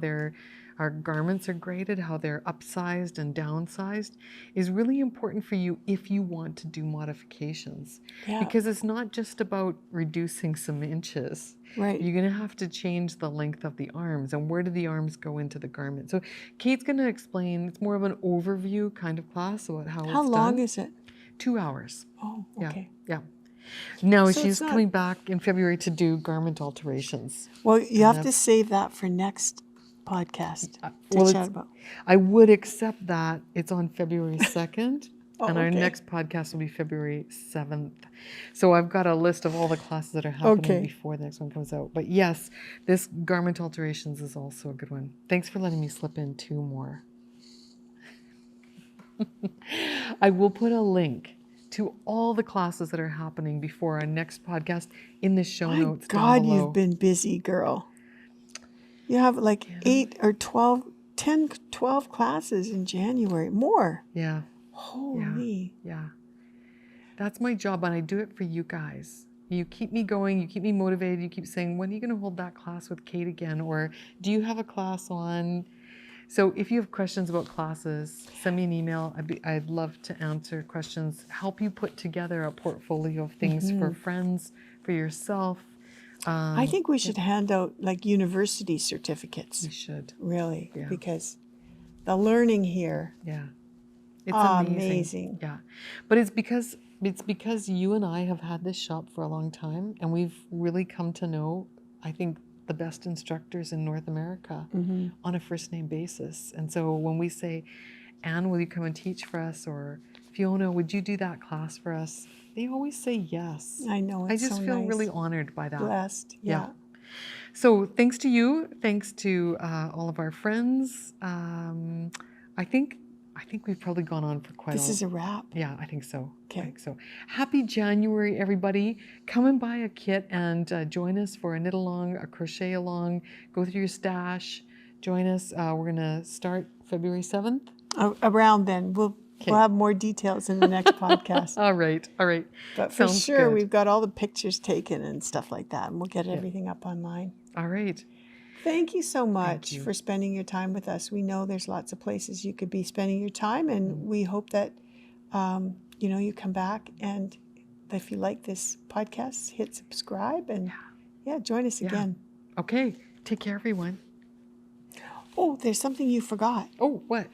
our garments are graded, how they're upsized and downsized is really important for you if you want to do modifications. Yeah. Because it's not just about reducing some inches. Right. You're going to have to change the length of the arms and where do the arms go into the garment. So Kate's going to explain, it's more of an overview kind of class about how it's done. How long is it? 2 hours. Oh, okay. Yeah. Now she's coming back in February to do garment alterations. Well, you have to save that for next podcast to chat about. I would accept that. It's on February 2nd. Oh, and our okay. next podcast will be February 7th. So I've got a list of all the classes that are happening Okay. before the next one comes out. But yes, this garment alterations is also a good one. Thanks for letting me slip in 2 more. I will put a link to all the classes that are happening before our next podcast in the show My notes down God, below. you've been busy, girl. You have like 8 or 12, 10, 12 classes in January. More. Yeah. Holy. Yeah. That's my job, and I do it for you guys. You keep me going, you keep me motivated, you keep saying, when are you going to hold that class with Kate again? Or do you have a class on? So if you have questions about classes, send me an email. I'd love to answer questions, help you put together a portfolio of things for friends, for yourself. I think we should hand out like university certificates. We should. Really. Yeah. Because the learning here. Yeah. It's amazing. Yeah. But it's because you and I have had this shop for a long time, and we've really come to know, I think, the best instructors in North America on a first name basis. And so when we say, Anne, will you come and teach for us? Or Fiona, would you do that class for us? They always say yes. I know, it's I just so feel nice. really honored by that. Blessed. Yeah. So thanks to you. Thanks to all of our friends. I think we've probably gone on for quite a while. This is a wrap. Yeah, I think so. Okay. I think so. Happy January, everybody. Come and buy a kit and join us for a knit along, a crochet along. Go through your stash. Join us. We're going to start February 7th. Around then. We'll have more details in the next podcast. All right. But for Sounds sure, good. we've got all the pictures taken and stuff like that, and we'll get everything up online. All right. Thank you so much you. for spending your time with us. We know there's lots of places you could be spending your time, and we hope that you come back, and if you like this podcast, hit subscribe and join us again. Okay. Take care, everyone. Oh, there's something you forgot. Oh, what?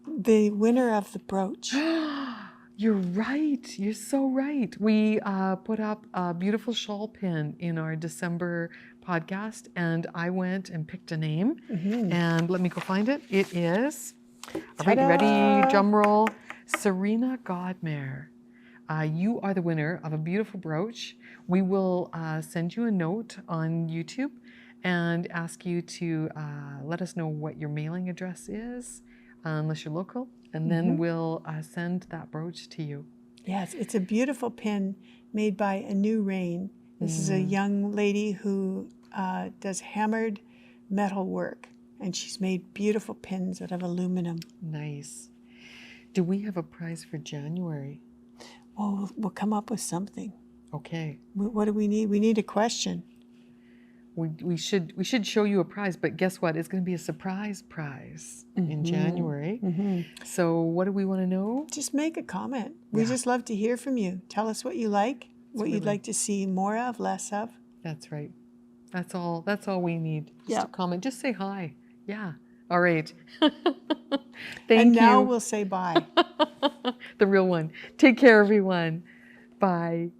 The winner of the brooch. You're right. You're so right. We put up a beautiful shawl pin in our December podcast, and I went and picked a name. And let me go find it. It is, all right, ready, drum roll, Serena Godmaire. You are the winner of a beautiful brooch. We will send you a note on YouTube and ask you to let us know what your mailing address is, unless you're local, and then we'll send that brooch to you. Yes, it's a beautiful pin made by Anurain. This is a young lady who does hammered metal work, and she's made beautiful pins out of aluminum. Nice. Do we have a prize for January? Well, we'll come up with something. Okay. What do we need? We need a question. We should show you a prize, but guess what? It's going to be a surprise prize in January. So what do we want to know? Just make a comment. We just love to hear from you. Tell us what you like, what you'd like to see more of, less of. That's right. That's all we need. Just Yeah. a comment. Just say hi. Yeah. All right. Thank And you. now we'll say bye. The real one. Take care, everyone. Bye.